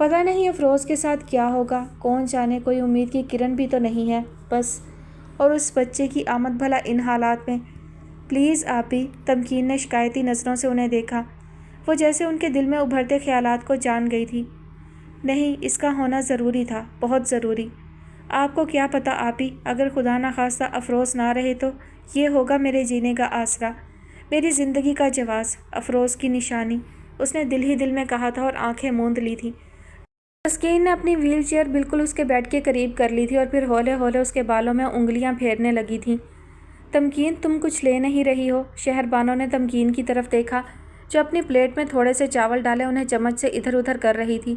پتہ نہیں افروز کے ساتھ کیا ہوگا، کون جانے، کوئی امید کی کرن بھی تو نہیں ہے بس۔ اور اس بچے کی آمد بھلا ان حالات میں۔ پلیز آپی، تمکین نے شکایتی نظروں سے انہیں دیکھا۔ وہ جیسے ان کے دل میں ابھرتے خیالات کو جان گئی تھی۔ نہیں، اس کا ہونا ضروری تھا، بہت ضروری۔ آپ کو کیا پتہ آپی، اگر خدا نخواستہ افروز نہ رہے تو یہ ہوگا میرے جینے کا آسرا، میری زندگی کا جواز، افروز کی نشانی، اس نے دل ہی دل میں کہا تھا اور آنکھیں موند لی تھیں۔ تسکین نے اپنی ویل چیئر بالکل اس کے بیڈ کے قریب کر لی تھی اور پھر ہولے ہولے اس کے بالوں میں انگلیاں پھیرنے لگی تھیں۔ تمکین، تم کچھ لے نہیں رہی ہو؟ شہر بانو نے تمکین کی طرف دیکھا جو اپنی پلیٹ میں تھوڑے سے چاول ڈالے انہیں چمچ سے ادھر ادھر کر رہی تھی۔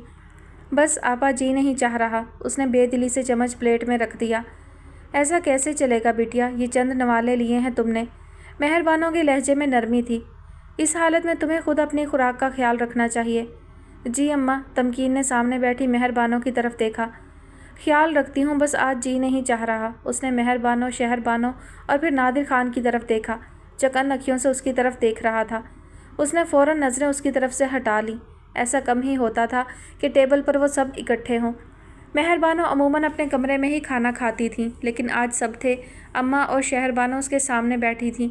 بس آپا، جی نہیں چاہ رہا، اس نے بے دلی سے چمچ پلیٹ میں رکھ دیا۔ ایسا کیسے چلے گا بٹیا، یہ چند نوالے لیے ہیں تم نے؟ مہر بانو کے لہجے میں نرمی تھی۔ اس حالت میں تمہیں خود اپنی خوراک کا خیال رکھنا چاہیے۔ جی اماں، تمکین نے سامنے بیٹھی مہر بانو کی طرف دیکھا۔ خیال رکھتی ہوں، بس آج جی نہیں چاہ رہا۔ اس نے مہر بانو، شہر بانو اور پھر نادر خان کی طرف دیکھا جو کن اکھیوں سے اس کی طرف دیکھ رہا تھا۔ اس نے فوراً نظریں اس کی طرف سے ہٹا لی۔ ایسا کم ہی ہوتا تھا کہ ٹیبل پر وہ سب اکٹھے ہوں۔ مہر بانو عموماً اپنے کمرے میں ہی کھانا کھاتی تھیں، لیکن آج سب تھے۔ اماں اور شہر بانو اس کے سامنے بیٹھی تھیں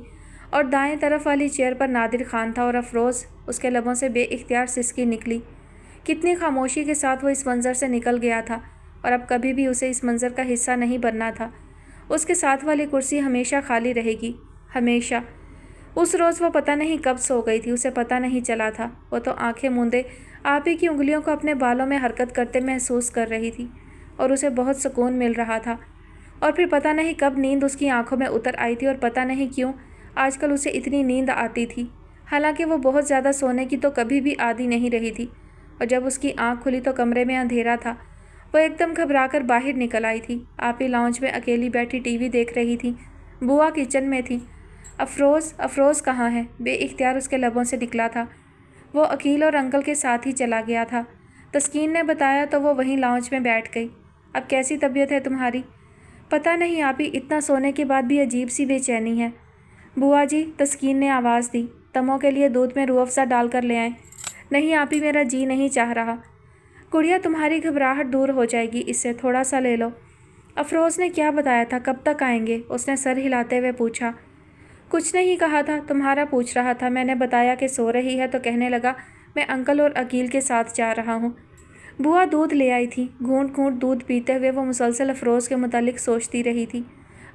اور دائیں طرف والی چیئر پر نادر خان تھا اور افروز۔ اس کے لبوں سے بے اختیار سسکی نکلی۔ کتنی خاموشی کے ساتھ وہ اس منظر سے نکل گیا تھا اور اب کبھی بھی اسے اس منظر کا حصہ نہیں بننا تھا۔ اس کے ساتھ والی کرسی ہمیشہ خالی رہے گی، ہمیشہ۔ اس روز وہ پتہ نہیں کب سو گئی تھی، اسے پتہ نہیں چلا تھا۔ وہ تو آنکھیں موندے آپی کی انگلیوں کو اپنے بالوں میں حرکت کرتے محسوس کر رہی تھی اور اسے بہت سکون مل رہا تھا۔ اور پھر پتہ نہیں کب نیند اس کی آنکھوں میں اتر آئی تھی اور پتہ نہیں کیوں آج کل اسے اتنی نیند آتی تھی، حالانکہ وہ بہت زیادہ سونے کی تو کبھی بھی عادی نہیں رہی تھی۔ اور جب اس کی آنکھ کھلی تو کمرے میں اندھیرا تھا۔ وہ ایک دم گھبرا کر باہر نکل آئی تھی۔ آپی لاؤنج میں اکیلی بیٹھی ٹی وی دیکھ رہی تھی، بوا کچن میں تھی۔ افروز کہاں ہے؟ بے اختیار اس کے لبوں سے نکلا تھا۔ وہ عقیل اور انکل کے ساتھ ہی چلا گیا تھا، تسکین نے بتایا تو وہ وہیں لاؤنج میں بیٹھ گئی۔ اب کیسی طبیعت ہے تمہاری؟ پتہ نہیں آپی، اتنا سونے کے بعد بھی عجیب سی بے چینی ہے۔ بوا جی، تسکین نے آواز دی، تمو کے لیے دودھ میں روح افزا ڈال کر لے آئیں۔ نہیں آپی، میرا جی نہیں چاہ رہا۔ گڑیا، تمہاری گھبراہٹ دور ہو جائے گی، اس سے تھوڑا سا لے لو۔ افروز نے کیا بتایا تھا، کب تک آئیں گے؟ اس نے سر ہلاتے ہوئے پوچھا۔ کچھ نہیں کہا تھا، تمہارا پوچھ رہا تھا۔ میں نے بتایا کہ سو رہی ہے تو کہنے لگا میں انکل اور عقیل کے ساتھ جا رہا ہوں۔ بوا دودھ لے آئی تھی۔ گھونٹ گھونٹ دودھ پیتے ہوئے وہ مسلسل افروز کے متعلق سوچتی رہی تھی۔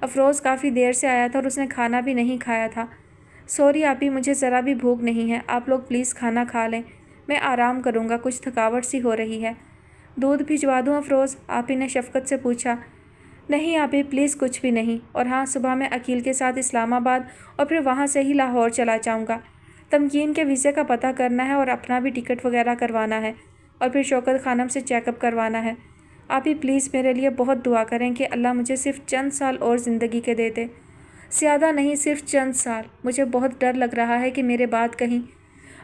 افروز کافی دیر سے آیا تھا اور اس نے کھانا بھی نہیں کھایا تھا۔ سوری آپی، مجھے ذرا بھی بھوک نہیں ہے، آپ لوگ پلیز کھانا کھا لیں، میں آرام کروں گا، کچھ تھکاوٹ سی ہو رہی ہے۔ دودھ بھجوا دوں افروز؟ آپی نے شفقت سے پوچھا۔ نہیں آپی، پلیز کچھ بھی نہیں، اور ہاں، صبح میں عقیل کے ساتھ اسلام آباد اور پھر وہاں سے ہی لاہور چلا جاؤں گا۔ تمکین کے ویزے کا پتہ کرنا ہے اور اپنا بھی ٹکٹ وغیرہ کروانا ہے اور پھر شوکت خانم سے چیک اپ کروانا ہے۔ آپی پلیز میرے لیے بہت دعا کریں کہ اللہ مجھے صرف چند سال اور زندگی کے دے دے، زیادہ نہیں، صرف چند سال۔ مجھے بہت ڈر لگ رہا ہے کہ میرے بعد کہیں۔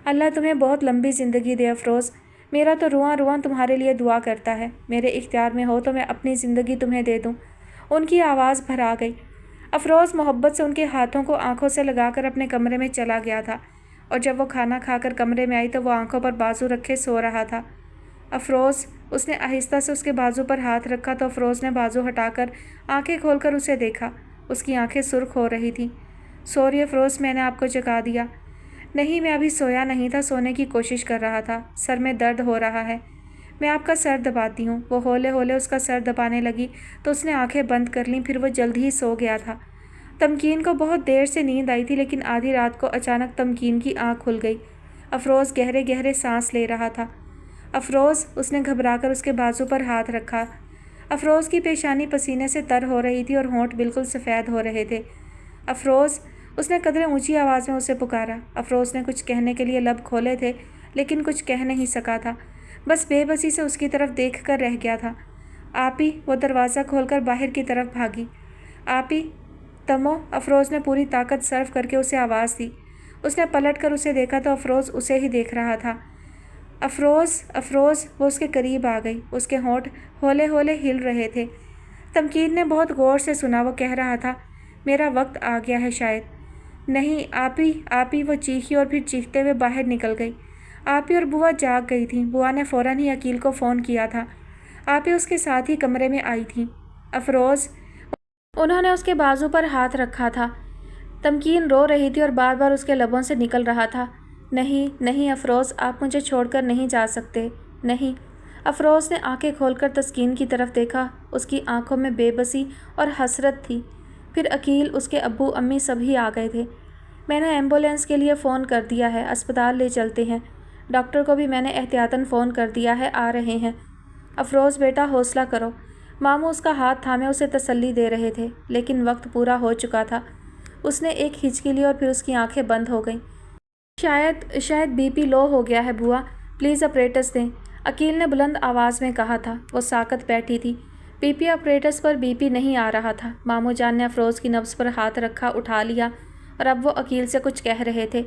اللہ تمہیں بہت لمبی زندگی دے افروز، میرا تو رواں رواں تمہارے لیے دعا کرتا ہے، میرے اختیار میں ہو تو میں اپنی زندگی تمہیں دے دوں۔ ان کی آواز بھر آ گئی۔ افروز محبت سے ان کے ہاتھوں کو آنکھوں سے لگا کر اپنے کمرے میں چلا گیا تھا اور جب وہ کھانا کھا کر کمرے میں آئی تو وہ آنکھوں پر بازو رکھے سو رہا تھا۔ افروز، اس نے آہستہ سے اس کے بازو پر ہاتھ رکھا تو افروز نے بازو ہٹا کر آنکھیں کھول کر اسے دیکھا۔ اس کی آنکھیں سرخ ہو رہی تھیں۔ سوری افروز، میں نے آپ کو جگا دیا۔ نہیں، میں ابھی سویا نہیں تھا، سونے کی کوشش کر رہا تھا، سر میں درد ہو رہا ہے، میں آپ کا سر دباتی ہوں۔ وہ ہولے ہولے اس کا سر دبانے لگی تو اس نے آنکھیں بند کر لیں، پھر وہ جلد ہی سو گیا تھا۔ تمکین کو بہت دیر سے نیند آئی تھی، لیکن آدھی رات کو اچانک تمکین کی آنکھ کھل گئی۔ افروز گہرے گہرے سانس لے رہا تھا۔ افروز، اس نے گھبرا کر اس کے بازو پر ہاتھ رکھا۔ افروز کی پیشانی پسینے سے تر ہو رہی تھی اور ہونٹ بالکل سفید ہو رہے تھے۔ افروز، اس نے قدرے اونچی آواز میں اسے پکارا۔ افروز نے کچھ کہنے کے لیے لب کھولے تھے لیکن کچھ کہہ نہیں سکا تھا، بس بے بسی سے اس کی طرف دیکھ کر رہ گیا تھا۔ آپی، وہ دروازہ کھول کر باہر کی طرف بھاگی۔ آپی، تمو، افروز نے پوری طاقت صرف کر کے اسے آواز دی۔ اس نے پلٹ کر اسے دیکھا تو افروز اسے ہی دیکھ رہا تھا۔ افروز، وہ اس کے قریب آ گئی، اس کے ہونٹ ہولے ہولے ہل رہے تھے۔ تمکین نے بہت غور سے سنا، وہ کہہ رہا تھا میرا وقت آ گیا ہے شاید۔ نہیں آپی، وہ چیخی اور پھر چیختے ہوئے باہر نکل گئی۔ آپی اور بوا جاگ گئی تھیں۔ بوا نے فوراً ہی عقیل کو فون کیا تھا۔ آپی اس کے ساتھ ہی کمرے میں آئی تھیں۔ افروز، انہوں نے اس کے بازو پر ہاتھ رکھا تھا۔ تمکین رو رہی تھی اور بار بار اس کے لبوں سے نکل رہا تھا، نہیں نہیں افروز، آپ مجھے چھوڑ کر نہیں جا سکتے، نہیں۔ افروز نے آنکھیں کھول کر تسکین کی طرف دیکھا۔ اس کی آنکھوں میں بے بسی اور حسرت تھی۔ پھر عقیل، اس کے ابو امی سبھی آ گئے تھے۔ میں نے ایمبولینس کے لیے فون کر دیا ہے، اسپتال لے چلتے ہیں۔ ڈاکٹر کو بھی میں نے احتیاطاً فون کر دیا ہے، آ رہے ہیں۔ افروز بیٹا حوصلہ کرو۔ ماموں اس کا ہاتھ تھامے اسے تسلی دے رہے تھے، لیکن وقت پورا ہو چکا تھا۔ اس نے ایک ہچکی لی اور پھر اس کی آنکھیں بند ہو گئیں۔ شاید بی پی لو ہو گیا ہے بوا، پلیز اپریٹس دیں، عقیل نے بلند آواز میں کہا تھا۔ وہ ساکت بیٹھی تھی۔ بی پی اپریٹس پر بی پی نہیں آ رہا تھا۔ ماموں جان نے افروز کی نبض پر ہاتھ رکھا، اٹھا لیا، اور اب وہ عقیل سے کچھ کہہ رہے تھے،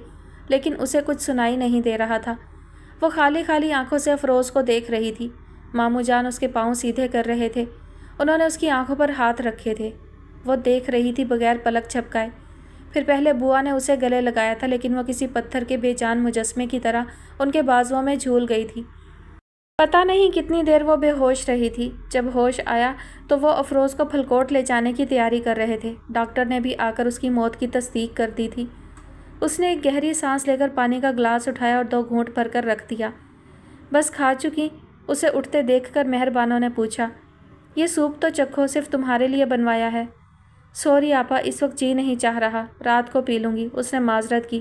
لیکن اسے کچھ سنائی نہیں دے رہا تھا۔ وہ خالی خالی آنکھوں سے افروز کو دیکھ رہی تھی۔ ماموں جان اس کے پاؤں سیدھے کر رہے تھے۔ انہوں نے اس کی آنکھوں پر ہاتھ رکھے تھے۔ وہ دیکھ رہی تھی بغیر پلک جھپکائے۔ پھر پہلے بوا نے اسے گلے لگایا تھا، لیکن وہ کسی پتھر کے بے جان مجسمے کی طرح ان کے بازوؤں میں جھول گئی تھی۔ پتہ نہیں کتنی دیر وہ بے ہوش رہی تھی۔ جب ہوش آیا تو وہ افروز کو پھلکوٹ لے جانے کی تیاری کر رہے تھے۔ ڈاکٹر نے بھی آ کر اس کی موت کی تصدیق کر دی تھی۔ اس نے ایک گہری سانس لے کر پانی کا گلاس اٹھایا اور 2 گھونٹ بھر کر رکھ دیا۔ بس کھا چکی؟ اسے اٹھتے دیکھ کر مہربانوں نے پوچھا۔ یہ سوپ تو چکھو، صرف تمہارے لیے بنوایا ہے۔ سوری آپا، اس وقت جی نہیں چاہ رہا، رات کو پی لوں گی، اس نے معذرت کی۔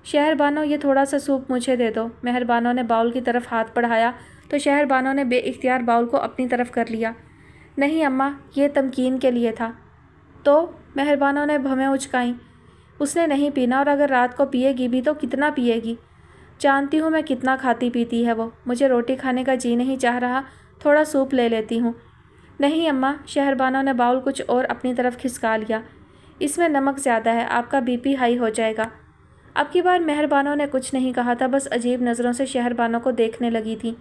شہر بانو، یہ تھوڑا سا سوپ مجھے دے دو۔ مہربانوں نے باؤل کی طرف ہاتھ بڑھایا تو شہر بانو نے بے اختیار باؤل کو اپنی طرف کر لیا۔ نہیں اماں، یہ تمکین کے لیے تھا۔ تو مہربانوں نے بھویں اچکائیں۔ اس نے نہیں پینا، اور اگر رات کو پیے گی بھی تو کتنا پیے گی؟ جانتی ہوں میں کتنا کھاتی پیتی ہے وہ، مجھے روٹی کھانے کا جی نہیں چاہ رہا، تھوڑا سوپ لے لیتی ہوں۔ نہیں اماں، شہر بانو نے باؤل کچھ اور اپنی طرف کھسکا لیا۔ اس میں نمک زیادہ ہے، آپ کا بی پی ہائی ہو جائے گا۔ اب کی بار مہربانوں نے کچھ نہیں کہا تھا، بس عجیب نظروں سے شہر بانو کو دیکھنے لگی تھی۔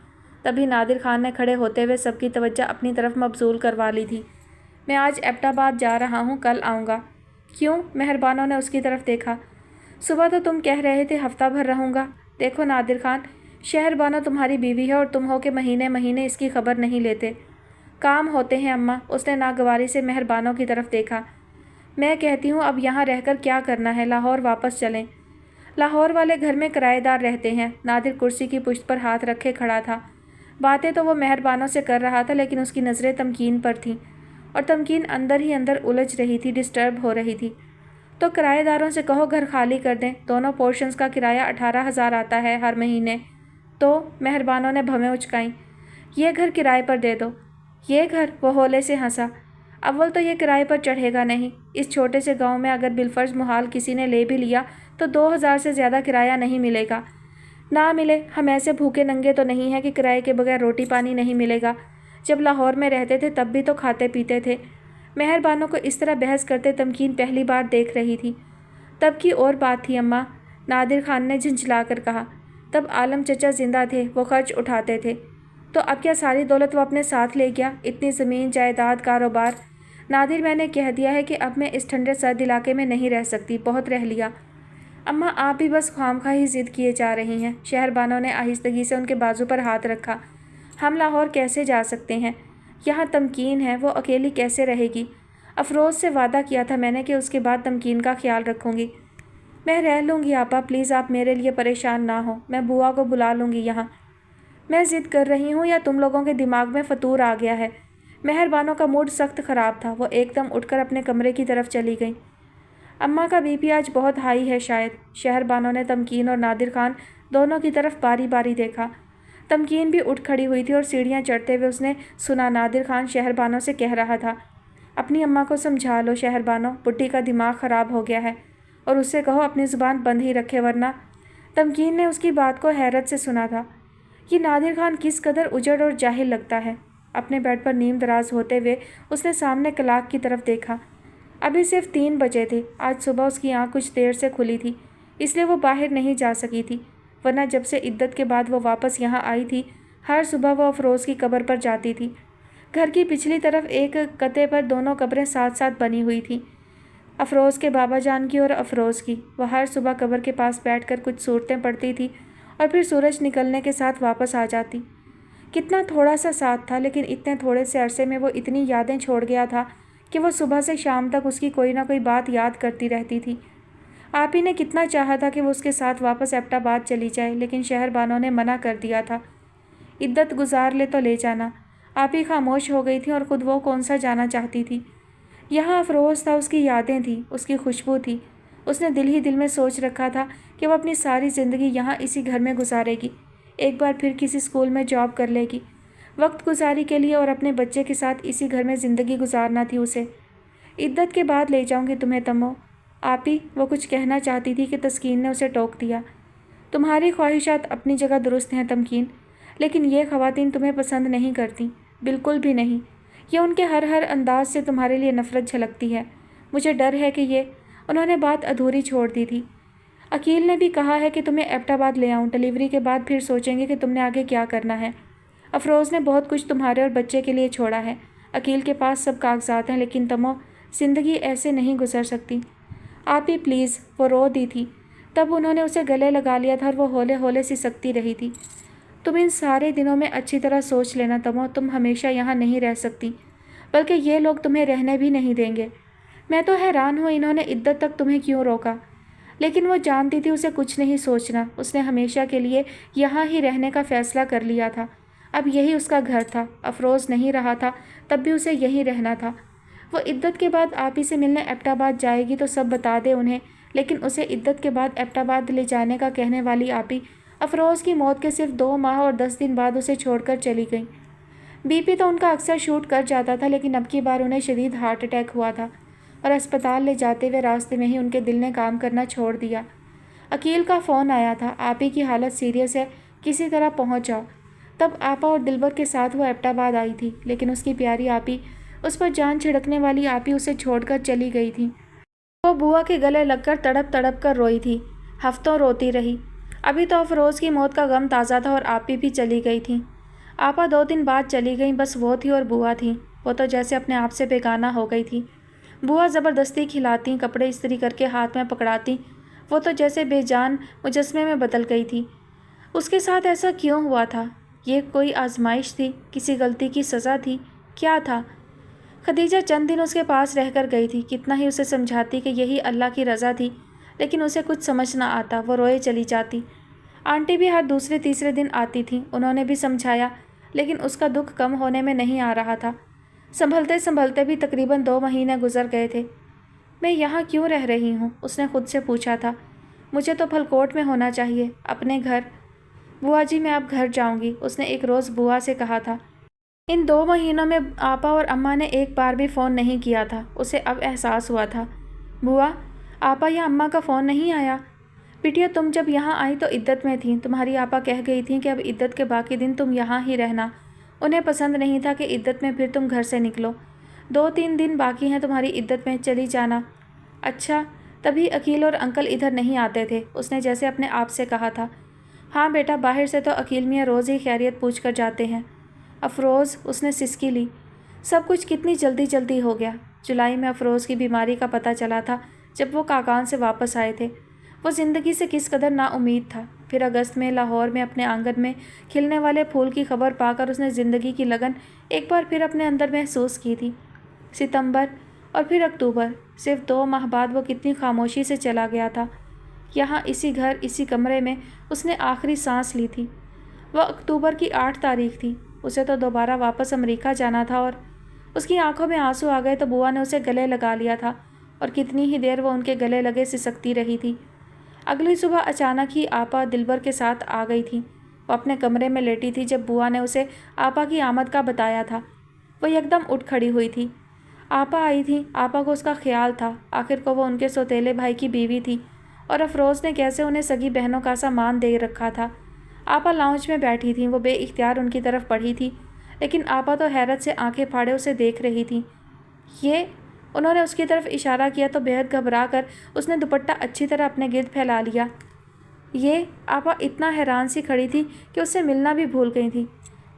تبھی نادر خان نے کھڑے ہوتے ہوئے سب کی توجہ اپنی طرف مبذول کروا لی تھی۔ میں آج ایبٹ آباد جا رہا ہوں، کل آؤں گا۔ کیوں؟ مہربانوں نے اس کی طرف دیکھا۔ صبح تو تم کہہ رہے تھے ہفتہ بھر رہوں گا۔ دیکھو نادر خان، شہر بانو تمہاری بیوی ہے اور تم ہو کہ مہینے مہینے اس کی خبر نہیں لیتے۔ کام ہوتے ہیں اماں، اس نے ناگواری سے مہربانوں کی طرف دیکھا۔ میں کہتی ہوں اب یہاں رہ کر کیا کرنا ہے، لاہور واپس چلیں۔ لاہور والے گھر میں کرایہ دار رہتے ہیں۔ نادر کرسی کی پشت پر ہاتھ رکھے کھڑا تھا۔ باتیں تو وہ مہربانوں سے کر رہا تھا، لیکن اس کی نظریں تمکین پر تھیں، اور تمکین اندر ہی اندر الجھ رہی تھی، ڈسٹرب ہو رہی تھی۔ تو کرایہ داروں سے کہو گھر خالی کر دیں، دونوں پورشنز کا کرایہ 18,000 آتا ہے ہر مہینے۔ تو مہربانوں نے بھویں اچکائیں۔ یہ گھر کرائے پر دے دو۔ یہ گھر؟ وہ ہولے سے ہنسا۔ اول تو یہ کرائے پر چڑھے گا نہیں۔ اس چھوٹے سے گاؤں میں اگر بالفرض محال کسی نے لے بھی لیا تو 2,000 سے زیادہ کرایہ نہیں ملے گا۔ نہ ملے، ہم ایسے بھوکے ننگے تو نہیں ہیں کہ کرائے کے بغیر روٹی پانی نہیں ملے گا۔ جب لاہور میں رہتے تھے تب بھی تو کھاتے پیتے تھے۔ مہربانوں کو اس طرح بحث کرتے تمکین پہلی بار دیکھ رہی تھی۔ تب کی اور بات تھی اماں، نادر خان نے جھنجھلا کر کہا۔ تب عالم چچا زندہ تھے، وہ خرچ اٹھاتے تھے۔ تو اب کیا ساری دولت وہ اپنے ساتھ لے گیا؟ اتنی زمین، جائیداد، کاروبار؟ نادر، میں نے کہہ دیا ہے کہ اب میں اس ٹھنڈے سرد علاقے میں نہیں رہ سکتی، بہت رہ لیا۔ اماں آپ بھی بس خواہ ہی ضد کیے جا رہی ہیں۔ شہر بانو نے آہستگی سے ان کے بازو پر ہاتھ رکھا۔ ہم لاہور کیسے جا سکتے ہیں؟ یہاں تمکین ہے، وہ اکیلی کیسے رہے گی؟ افروز سے وعدہ کیا تھا میں نے کہ اس کے بعد تمکین کا خیال رکھوں گی۔ میں رہ لوں گی آپا، پلیز آپ میرے لیے پریشان نہ ہو، میں بوا کو بلا لوں گی یہاں۔ میں ضد کر رہی ہوں یا تم لوگوں کے دماغ میں فطور آ گیا ہے؟ مہربانوں کا موڈ سخت خراب تھا، وہ ایک دم اٹھ کر اپنے کمرے کی طرف چلی گئیں۔ اماں کا بی پی آج بہت ہائی ہے شاید۔ شہر بانو نے تمکین اور نادر خان دونوں کی طرف باری باری دیکھا۔ تمکین بھی اٹھ کھڑی ہوئی تھی اور سیڑھیاں چڑھتے ہوئے اس نے سنا نادر خان شہر بانو سے کہہ رہا تھا، اپنی اماں کو سمجھا لو شہر بانو، بڈھی کا دماغ خراب ہو گیا ہے، اور اس سے کہو اپنی زبان بند ہی رکھے ورنہ۔ تمکین نے اس کی بات کو حیرت سے سنا تھا۔ یہ نادر خان کس قدر اجڑ اور جاہل لگتا ہے۔ اپنے بیڈ پر نیم دراز ہوتے ہوئے اس نے سامنے کلاک کی طرف دیکھا۔ ابھی صرف 3 بجے تھے۔ آج صبح اس کی آنکھ کچھ دیر سے کھلی تھی، اس لیے وہ باہر نہیں جا سکی تھی، ورنہ جب سے عدت کے بعد وہ واپس یہاں آئی تھی ہر صبح وہ افروز کی قبر پر جاتی تھی۔ گھر کی پچھلی طرف ایک کتے پر دونوں قبریں ساتھ ساتھ بنی ہوئی تھیں، افروز کے بابا جان کی اور افروز کی۔ وہ ہر صبح قبر کے پاس بیٹھ کر کچھ صورتیں پڑھتی تھی اور پھر سورج نکلنے کے ساتھ واپس آ جاتی۔ کتنا تھوڑا سا ساتھ تھا، لیکن اتنے تھوڑے سے عرصے میں وہ اتنی یادیں چھوڑ گیا تھا کہ وہ صبح سے شام تک اس کی کوئی نہ کوئی بات یاد کرتی رہتی تھی۔ آپی نے کتنا چاہا تھا کہ وہ اس کے ساتھ واپس ایبٹ آباد چلی جائے، لیکن شہر بانوں نے منع کر دیا تھا۔ عدت گزار لے تو لے جانا۔ آپی خاموش ہو گئی تھی اور خود وہ کون سا جانا چاہتی تھی۔ یہاں افروز تھا، اس کی یادیں تھیں، اس کی خوشبو تھی۔ اس نے دل ہی دل میں سوچ رکھا تھا کہ وہ اپنی ساری زندگی یہاں اسی گھر میں گزارے گی، ایک بار پھر کسی اسکول میں جاب کر لے گی، وقت گزاری کے لیے، اور اپنے بچے کے ساتھ اسی گھر میں زندگی گزارنا تھی اسے۔ عدت کے بعد لے جاؤں گی تمہیں تمو۔ آپی، وہ کچھ کہنا چاہتی تھی کہ تسکین نے اسے ٹوک دیا۔ تمہاری خواہشات اپنی جگہ درست ہیں تمکین، لیکن یہ خواتین تمہیں پسند نہیں کرتی، بالکل بھی نہیں۔ یہ ان کے ہر انداز سے تمہارے لیے نفرت جھلکتی ہے۔ مجھے ڈر ہے کہ یہ… انہوں نے بات ادھوری چھوڑ دی تھی۔ عقیل نے بھی کہا ہے کہ تمہیں ایبٹ آباد لے آؤں، ڈلیوری کے بعد پھر سوچیں گے کہ تم نے آگے کیا کرنا ہے۔ افروز نے بہت کچھ تمہارے اور بچے کے لیے چھوڑا ہے۔ عقیل کے پاس سب کاغذات ہیں، لیکن تمو، زندگی ایسے نہیں گزر سکتی۔ آپی پلیز، وہ رو دی تھی۔ تب انہوں نے اسے گلے لگا لیا تھا اور وہ ہولے ہولے سی سکتی رہی تھی۔ تم ان سارے دنوں میں اچھی طرح سوچ لینا تمو، تم ہمیشہ یہاں نہیں رہ سکتی، بلکہ یہ لوگ تمہیں رہنے بھی نہیں دیں گے۔ میں تو حیران ہوں انہوں نے عدت تک تمہیں کیوں روکا، لیکن وہ جانتی تھی اسے کچھ نہیں سوچنا۔ اس نے ہمیشہ کے لیے یہاں ہی رہنے کا فیصلہ کر لیا تھا۔ اب یہی اس کا گھر تھا۔ افروز نہیں رہا تھا تب بھی اسے یہیں رہنا تھا۔ وہ عدت کے بعد آپی سے ملنے ایبٹ آباد جائے گی تو سب بتا دے انہیں، لیکن اسے عدت کے بعد ایبٹ آباد لے جانے کا کہنے والی آپی افروز کی موت کے صرف 2 ماہ اور 10 دن بعد اسے چھوڑ کر چلی گئی۔ بی پی تو ان کا اکثر شوٹ کر جاتا تھا، لیکن اب کی بار انہیں شدید ہارٹ اٹیک ہوا تھا اور اسپتال لے جاتے ہوئے راستے میں ہی ان کے دل نے کام کرنا چھوڑ دیا۔ عقیل کا فون آیا تھا، آپی کی حالت سیریس ہے، کسی طرح پہنچ جاؤ۔ تب آپا اور دلبر کے ساتھ وہ ایبٹ آباد آئی تھی، لیکن اس کی پیاری آپی، اس پر جان چھڑکنے والی آپی اسے چھوڑ کر چلی گئی تھی۔ وہ بوا کے گلے لگ کر تڑپ تڑپ کر روئی تھی، ہفتوں روتی رہی۔ ابھی تو افروز کی موت کا غم تازہ تھا اور آپی بھی چلی گئی تھیں۔ آپا 2 دن بعد چلی گئیں، بس وہ تھی اور بوا تھی۔ وہ تو جیسے اپنے آپ سے بیگانہ ہو گئی تھی۔ بوا زبردستی کھلاتی، کپڑے استری کر کے ہاتھ میں پکڑاتی، وہ تو جیسے بے جان مجسمے میں بدل گئی تھی۔ اس کے ساتھ ایسا کیوں ہوا تھا؟ یہ کوئی آزمائش تھی؟ کسی غلطی کی سزا تھی؟ کیا تھا؟ خدیجہ چند دن اس کے پاس رہ کر گئی تھی، کتنا ہی اسے سمجھاتی کہ یہی اللہ کی رضا تھی، لیکن اسے کچھ سمجھ نہ آتا، وہ روئے چلی جاتی۔ آنٹی بھی ہر دوسرے تیسرے دن آتی تھیں، انہوں نے بھی سمجھایا، لیکن اس کا دکھ کم ہونے میں نہیں آ رہا تھا۔ سنبھلتے سنبھلتے بھی تقریباً 2 مہینے گزر گئے تھے۔ میں یہاں کیوں رہ رہی ہوں؟ اس نے خود سے پوچھا تھا۔ مجھے تو پھلکوٹ میں ہونا چاہیے، اپنے گھر۔ بوا جی، میں اب گھر جاؤں گی، اس نے ایک روز بوا سے کہا تھا۔ ان 2 مہینوں میں آپا اور اماں نے ایک بار بھی فون نہیں کیا تھا۔ اسے اب احساس ہوا تھا۔ بوا، آپا یا اماں کا فون نہیں آیا؟ بٹیا، تم جب یہاں آئی تو عدت میں تھیں، تمہاری آپا کہہ گئی تھیں کہ اب عدت کے باقی دن تم یہاں ہی رہنا۔ انہیں پسند نہیں تھا کہ عدت میں پھر تم گھر سے نکلو۔ 2-3 دن باقی ہیں تمہاری عدت میں، چلی جانا۔ اچھا، تبھی عقیل اور انکل ادھر نہیں آتے تھے، اس نے جیسے اپنے آپ سے کہا تھا۔ ہاں بیٹا، باہر سے تو عقیل میاں روز ہی خیریت پوچھ کر جاتے ہیں۔ افروز، اس نے سسکی لی۔ سب کچھ کتنی جلدی جلدی ہو گیا۔ جولائی میں افروز کی بیماری کا پتہ چلا تھا جب وہ کاکان سے واپس آئے تھے۔ وہ زندگی سے کس قدر نا امید تھا۔ پھر اگست میں لاہور میں اپنے آنگن میں کھلنے والے پھول کی خبر پا کر اس نے زندگی کی لگن ایک بار پھر اپنے اندر محسوس کی تھی۔ ستمبر اور پھر اکتوبر، صرف 2 ماہ بعد وہ کتنی خاموشی سے چلا گیا تھا۔ یہاں اسی گھر، اسی کمرے میں اس نے آخری سانس لی تھی۔ وہ اکتوبر کی 8 تاریخ تھی۔ اسے تو دوبارہ واپس امریکہ جانا تھا اور اس کی آنکھوں میں آنسو آ گئے تو بوا نے اسے گلے لگا لیا تھا اور کتنی ہی دیر وہ ان کے گلے لگے سسکتی رہی تھی۔ اگلی صبح اچانک ہی آپا دلبر کے ساتھ آ گئی تھی۔ وہ اپنے کمرے میں لیٹی تھی جب بوا نے اسے آپا کی آمد کا بتایا تھا۔ وہ یکدم اٹھ کھڑی ہوئی تھی۔ آپا آئی تھیں، آپا کو اس کا خیال تھا، آخر کو وہ ان کے سوتیلے بھائی کی بیوی تھی اور افروز نے کیسے انہیں سگی بہنوں کا سا مان دے رکھا تھا۔ آپا لاؤنج میں بیٹھی تھیں، وہ بے اختیار ان کی طرف بڑھی تھی، لیکن آپا تو حیرت سے آنکھیں پھاڑے اسے دیکھ رہی تھیں۔ یہ… انہوں نے اس کی طرف اشارہ کیا تو بےحد گھبرا کر اس نے دوپٹہ اچھی طرح اپنے گرد پھیلا لیا۔ یہ… آپا اتنا حیران سی کھڑی تھی کہ اس سے ملنا بھی بھول گئی تھی۔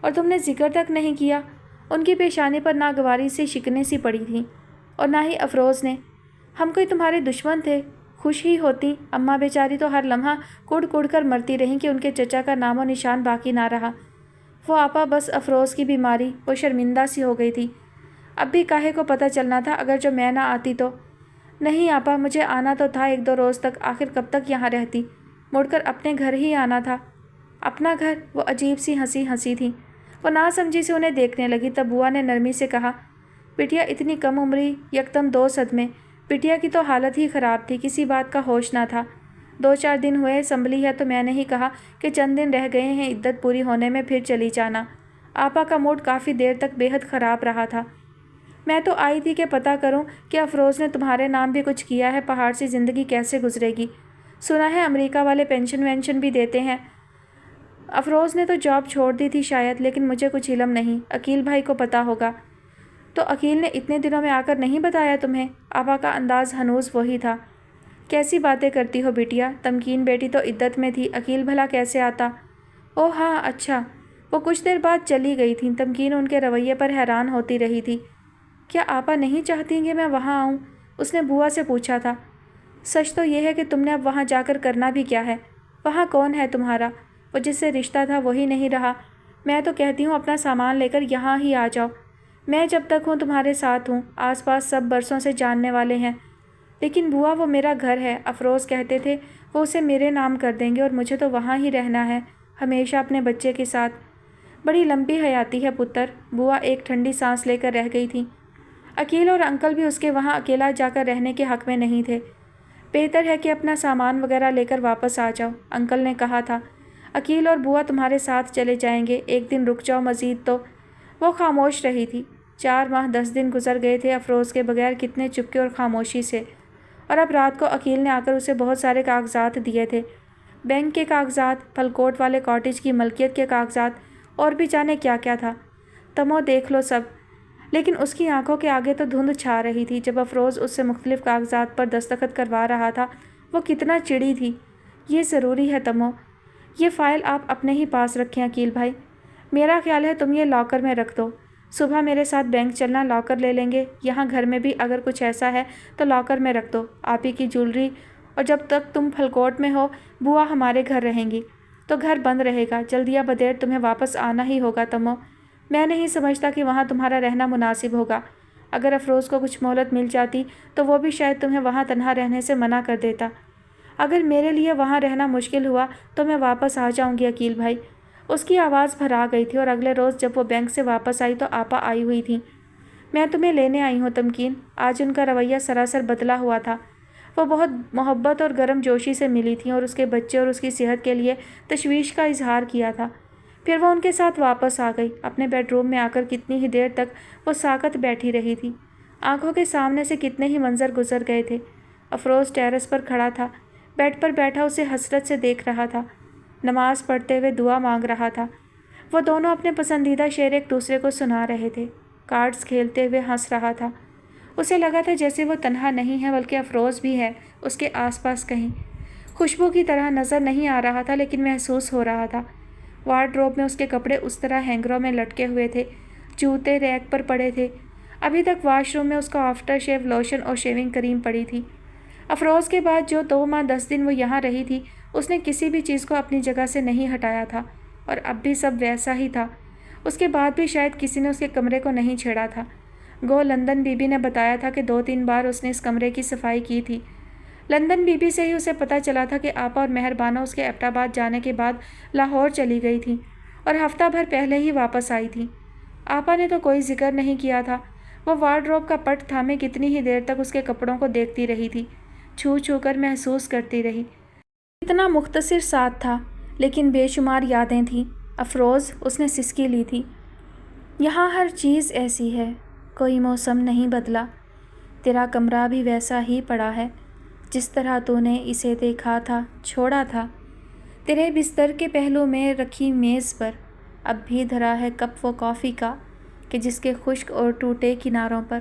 اور تم نے ذکر تک نہیں کیا؟ ان کی پیشانی پر ناگواری سی شکنیں سی پڑی تھیں۔ اور نہ ہی افروز نے۔ ہم کوئی تمہارے دشمن تھے؟ خوش ہی ہوتی، اماں بیچاری تو ہر لمحہ کڑ کڑ کر مرتی رہیں کہ ان کے چچا کا نام و نشان باقی نہ رہا۔ وہ آپا بس افروز کی بیماری، وہ شرمندہ سی ہو گئی تھی۔ اب بھی کاہے کو پتہ چلنا تھا، اگر جو میں نہ آتی تو۔ نہیں آپا، مجھے آنا تو تھا 1-2 روز تک، آخر کب تک یہاں رہتی؟ مڑ کر اپنے گھر ہی آنا تھا۔ اپنا گھر؟ وہ عجیب سی ہنسی تھی۔ وہ ناسمجھی سے انہیں دیکھنے لگی، تب بوا نے نرمی سے کہا، بٹیا اتنی کم عمری، یکدم 2 صدمے۔ بٹیا کی تو حالت ہی خراب تھی، کسی بات کا ہوش نہ تھا۔ 2-4 دن ہوئے سنبھلی ہے تو میں نے ہی کہا کہ چند دن رہ گئے ہیں عدت پوری ہونے میں، پھر چلی جانا۔ آپا کا موڈ کافی دیر تک بے حد خراب رہا تھا۔ میں تو آئی تھی کہ پتہ کروں کہ افروز نے تمہارے نام بھی کچھ کیا ہے، پہاڑ سی زندگی کیسے گزرے گی؟ سنا ہے امریکہ والے پینشن وینشن بھی دیتے ہیں۔ افروز نے تو جاب چھوڑ دی تھی شاید، لیکن مجھے کچھ علم نہیں، عقیل بھائی کو پتہ ہوگا۔ تو عقیل نے اتنے دنوں میں آ کر نہیں بتایا تمہیں؟ آپا کا انداز ہنوز وہی تھا۔ کیسی باتیں کرتی ہو بیٹیا، تمکین بیٹی تو عدت میں تھی، عقیل بھلا کیسے آتا؟ او ہاں اچھا۔ وہ کچھ دیر بعد چلی گئی تھیں۔ تمکین ان کے رویے پر حیران ہوتی رہی تھی۔ کیا آپا نہیں چاہتی کہ میں وہاں آؤں؟ اس نے بوا سے پوچھا تھا۔ سچ تو یہ ہے کہ تم نے اب وہاں جا کر کرنا بھی کیا ہے؟ وہاں کون ہے تمہارا؟ وہ جس سے رشتہ تھا وہی نہیں رہا۔ میں تو کہتی ہوں اپنا سامان لے کر یہاں ہی آ جاؤ۔ میں جب تک ہوں تمہارے ساتھ ہوں، آس پاس سب برسوں سے جاننے والے ہیں۔ لیکن بوا وہ میرا گھر ہے، افروز کہتے تھے وہ اسے میرے نام کر دیں گے، اور مجھے تو وہاں ہی رہنا ہے، ہمیشہ اپنے بچے کے ساتھ۔ بڑی لمبی حیاتی ہے پتر۔ بوا ایک ٹھنڈی سانس لے کر رہ گئی تھی۔ عقیل اور انکل بھی اس کے وہاں اکیلا جا کر رہنے کے حق میں نہیں تھے۔ بہتر ہے کہ اپنا سامان وغیرہ لے کر واپس آ جاؤ، انکل نے کہا تھا۔ عقیل اور بوا تمہارے ساتھ چلے جائیں گے، ایک دن رک جاؤ مزید تو۔ وہ خاموش رہی تھی۔ 4 ماہ 10 دن گزر گئے تھے افروز کے بغیر، کتنے چپکے اور خاموشی سے۔ اور اب رات کو عقیل نے آ کر اسے بہت سارے کاغذات دیے تھے، بینک کے کاغذات، پھلکوٹ والے کاٹیج کی ملکیت کے کاغذات، اور بھی جانے کیا کیا تھا۔ تمو دیکھ لو سب۔ لیکن اس کی آنکھوں کے آگے تو دھند چھا رہی تھی جب افروز اس سے مختلف کاغذات پر دستخط کروا رہا تھا۔ وہ کتنا چڑی تھی۔ یہ ضروری ہے تمو، یہ فائل آپ اپنے ہی پاس رکھیں عقیل بھائی۔ میرا خیال ہے تم یہ لاکر میں رکھ دو۔ صبح میرے ساتھ بینک چلنا، لاکر لے لیں گے۔ یہاں گھر میں بھی اگر کچھ ایسا ہے تو لاکر میں رکھ دو، آپی کی جولری۔ اور جب تک تم پھلکوٹ میں ہو، بوا ہمارے گھر رہیں گی، تو گھر بند رہے گا۔ جلدی یا بدیر تمہیں واپس آنا ہی ہوگا تمو۔ میں نہیں سمجھتا کہ وہاں تمہارا رہنا مناسب ہوگا۔ اگر افروز کو کچھ مہلت مل جاتی تو وہ بھی شاید تمہیں وہاں تنہا رہنے سے منع کر دیتا۔ اگر میرے لیے وہاں رہنا مشکل ہوا تو میں واپس آ جاؤں گی عقیل بھائی۔ اس کی آواز بھرا گئی تھی، اور اگلے روز جب وہ بینک سے واپس آئی تو آپا آئی ہوئی تھیں۔ میں تمہیں لینے آئی ہوں تمکین۔ آج ان کا رویہ سراسر بدلا ہوا تھا۔ وہ بہت محبت اور گرم جوشی سے ملی تھیں، اور اس کے بچے اور اس کی صحت کے لیے تشویش کا اظہار کیا تھا۔ پھر وہ ان کے ساتھ واپس آ گئی۔ اپنے بیڈ روم میں آ کر کتنی ہی دیر تک وہ ساکت بیٹھی رہی تھی۔ آنکھوں کے سامنے سے کتنے ہی منظر گزر گئے تھے۔ افروز ٹیرس پر کھڑا تھا، بیڈ پر بیٹھا اسے حسرت سے دیکھ رہا تھا، نماز پڑھتے ہوئے دعا مانگ رہا تھا۔ وہ دونوں اپنے پسندیدہ شعر ایک دوسرے کو سنا رہے تھے، کارڈز کھیلتے ہوئے ہنس رہا تھا۔ اسے لگا تھا جیسے وہ تنہا نہیں ہے، بلکہ افروز بھی ہے اس کے آس پاس کہیں۔ خوشبو کی طرح نظر نہیں آ رہا تھا، لیکن محسوس ہو رہا تھا۔ وارڈروب میں اس کے کپڑے اس طرح ہینگروں میں لٹکے ہوئے تھے، جوتے ریک پر پڑے تھے۔ ابھی تک واش روم میں اس کا آفٹر شیو لوشن اور شیونگ کریم پڑی تھی۔ افروز کے بعد جو 2 ماہ 10 دن وہ یہاں رہی تھی، اس نے کسی بھی چیز کو اپنی جگہ سے نہیں ہٹایا تھا، اور اب بھی سب ویسا ہی تھا۔ اس کے بعد بھی شاید کسی نے اس کے کمرے کو نہیں چھیڑا تھا۔ گو لندن بی بی نے بتایا تھا کہ 2-3 بار اس نے اس کمرے کی صفائی کی تھی۔ لندن بی بی سے ہی اسے پتہ چلا تھا کہ آپا اور مہربانہ اس کے ایبٹ آباد جانے کے بعد لاہور چلی گئی تھیں، اور ہفتہ بھر پہلے ہی واپس آئی تھیں۔ آپا نے تو کوئی ذکر نہیں کیا تھا۔ وہ وارڈروب کا پٹ تھامے کتنی ہی دیر تک اس کے کپڑوں کو دیکھتی رہی تھی، چھو چھو کر محسوس کرتی رہی۔ اتنا مختصر ساتھ تھا، لیکن بے شمار یادیں تھیں۔ افروز، اس نے سسکی لی تھی، یہاں ہر چیز ایسی ہے، کوئی موسم نہیں بدلا، تیرا کمرہ بھی ویسا ہی پڑا ہے جس طرح تو نے اسے دیکھا تھا، چھوڑا تھا، تیرے بستر کے پہلو میں رکھی میز پر اب بھی دھرا ہے کپ وہ کافی کا کہ جس کے خشک اور ٹوٹے کناروں پر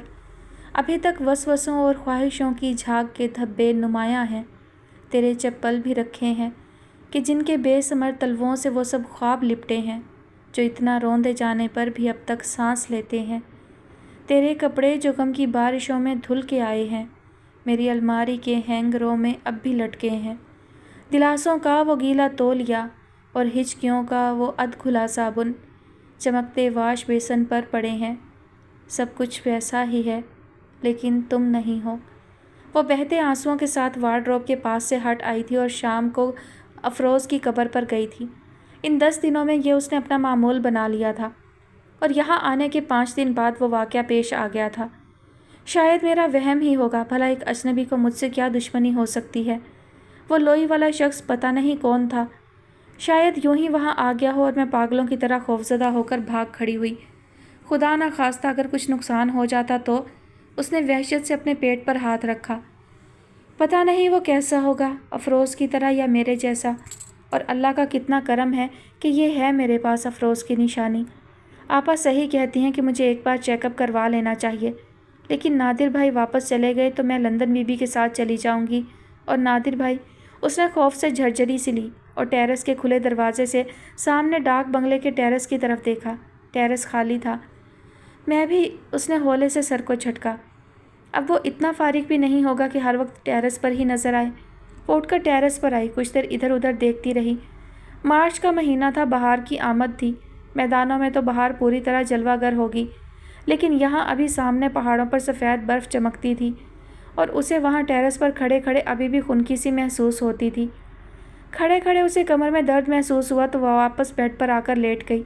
ابھی تک وسوسوں اور خواہشوں کی جھاگ کے دھبے نمایاں ہیں، تیرے چپل بھی رکھے ہیں کہ جن کے بے ثمر تلووں سے وہ سب خواب لپٹے ہیں جو اتنا روندے جانے پر بھی اب تک سانس لیتے ہیں، تیرے کپڑے جو غم کی بارشوں میں دھل کے آئے ہیں، میری الماری کے ہینگروں میں اب بھی لٹکے ہیں دلاسوں کا وہ گیلا تولیہ اور ہچکیوں کا وہ ادھ کھلا صابن چمکتے واش بیسن پر پڑے ہیں۔ سب کچھ ویسا ہی ہے، لیکن تم نہیں ہو۔ وہ بہتے آنسوؤں کے ساتھ وارڈروب کے پاس سے ہٹ آئی تھی اور شام کو افروز کی قبر پر گئی تھی۔ ان 10 دنوں میں یہ اس نے اپنا معمول بنا لیا تھا، اور یہاں آنے کے 5 دن بعد وہ واقعہ پیش آ گیا تھا۔ شاید میرا وہم ہی ہوگا، بھلا ایک اجنبی کو مجھ سے کیا دشمنی ہو سکتی ہے؟ وہ لوئی والا شخص پتہ نہیں کون تھا، شاید یوں ہی وہاں آ گیا ہو اور میں پاگلوں کی طرح خوفزدہ ہو کر بھاگ کھڑی ہوئی۔ خدا نہ خواستہ اگر کچھ نقصان ہو جاتا تو؟ اس نے وحشت سے اپنے پیٹ پر ہاتھ رکھا۔ پتہ نہیں وہ کیسا ہوگا، افروز کی طرح یا میرے جیسا، اور اللہ کا کتنا کرم ہے کہ یہ ہے میرے پاس افروز کی نشانی۔ آپا صحیح کہتی ہیں کہ مجھے ایک بار چیک اپ کروا لینا چاہیے، لیکن نادر بھائی واپس چلے گئے تو میں لندن بی بی کے ساتھ چلی جاؤں گی، اور نادر بھائی، اس نے خوف سے جھرجھری سی لی اور ٹیرس کے کھلے دروازے سے سامنے ڈاک بنگلے کے ٹیرس کی طرف دیکھا۔ ٹیرس خالی تھا۔ میں بھی، اس نے ہولے سے سر کو جھٹکا۔ اب وہ اتنا فارغ بھی نہیں ہوگا کہ ہر وقت ٹیرس پر ہی نظر آئے۔ وہ اٹھ کر ٹیرس پر آئی، کچھ دیر ادھر ادھر دیکھتی رہی۔ مارچ کا مہینہ تھا، بہار کی آمد تھی، میدانوں میں تو بہار پوری طرح جلوہ گر ہوگی، لیکن یہاں ابھی سامنے پہاڑوں پر سفید برف چمکتی تھی اور اسے وہاں ٹیرس پر کھڑے کھڑے ابھی بھی خنکی سی محسوس ہوتی تھی۔ کھڑے کھڑے اسے کمر میں درد محسوس ہوا تو وہ واپس بیڈ پر آ کر لیٹ گئی۔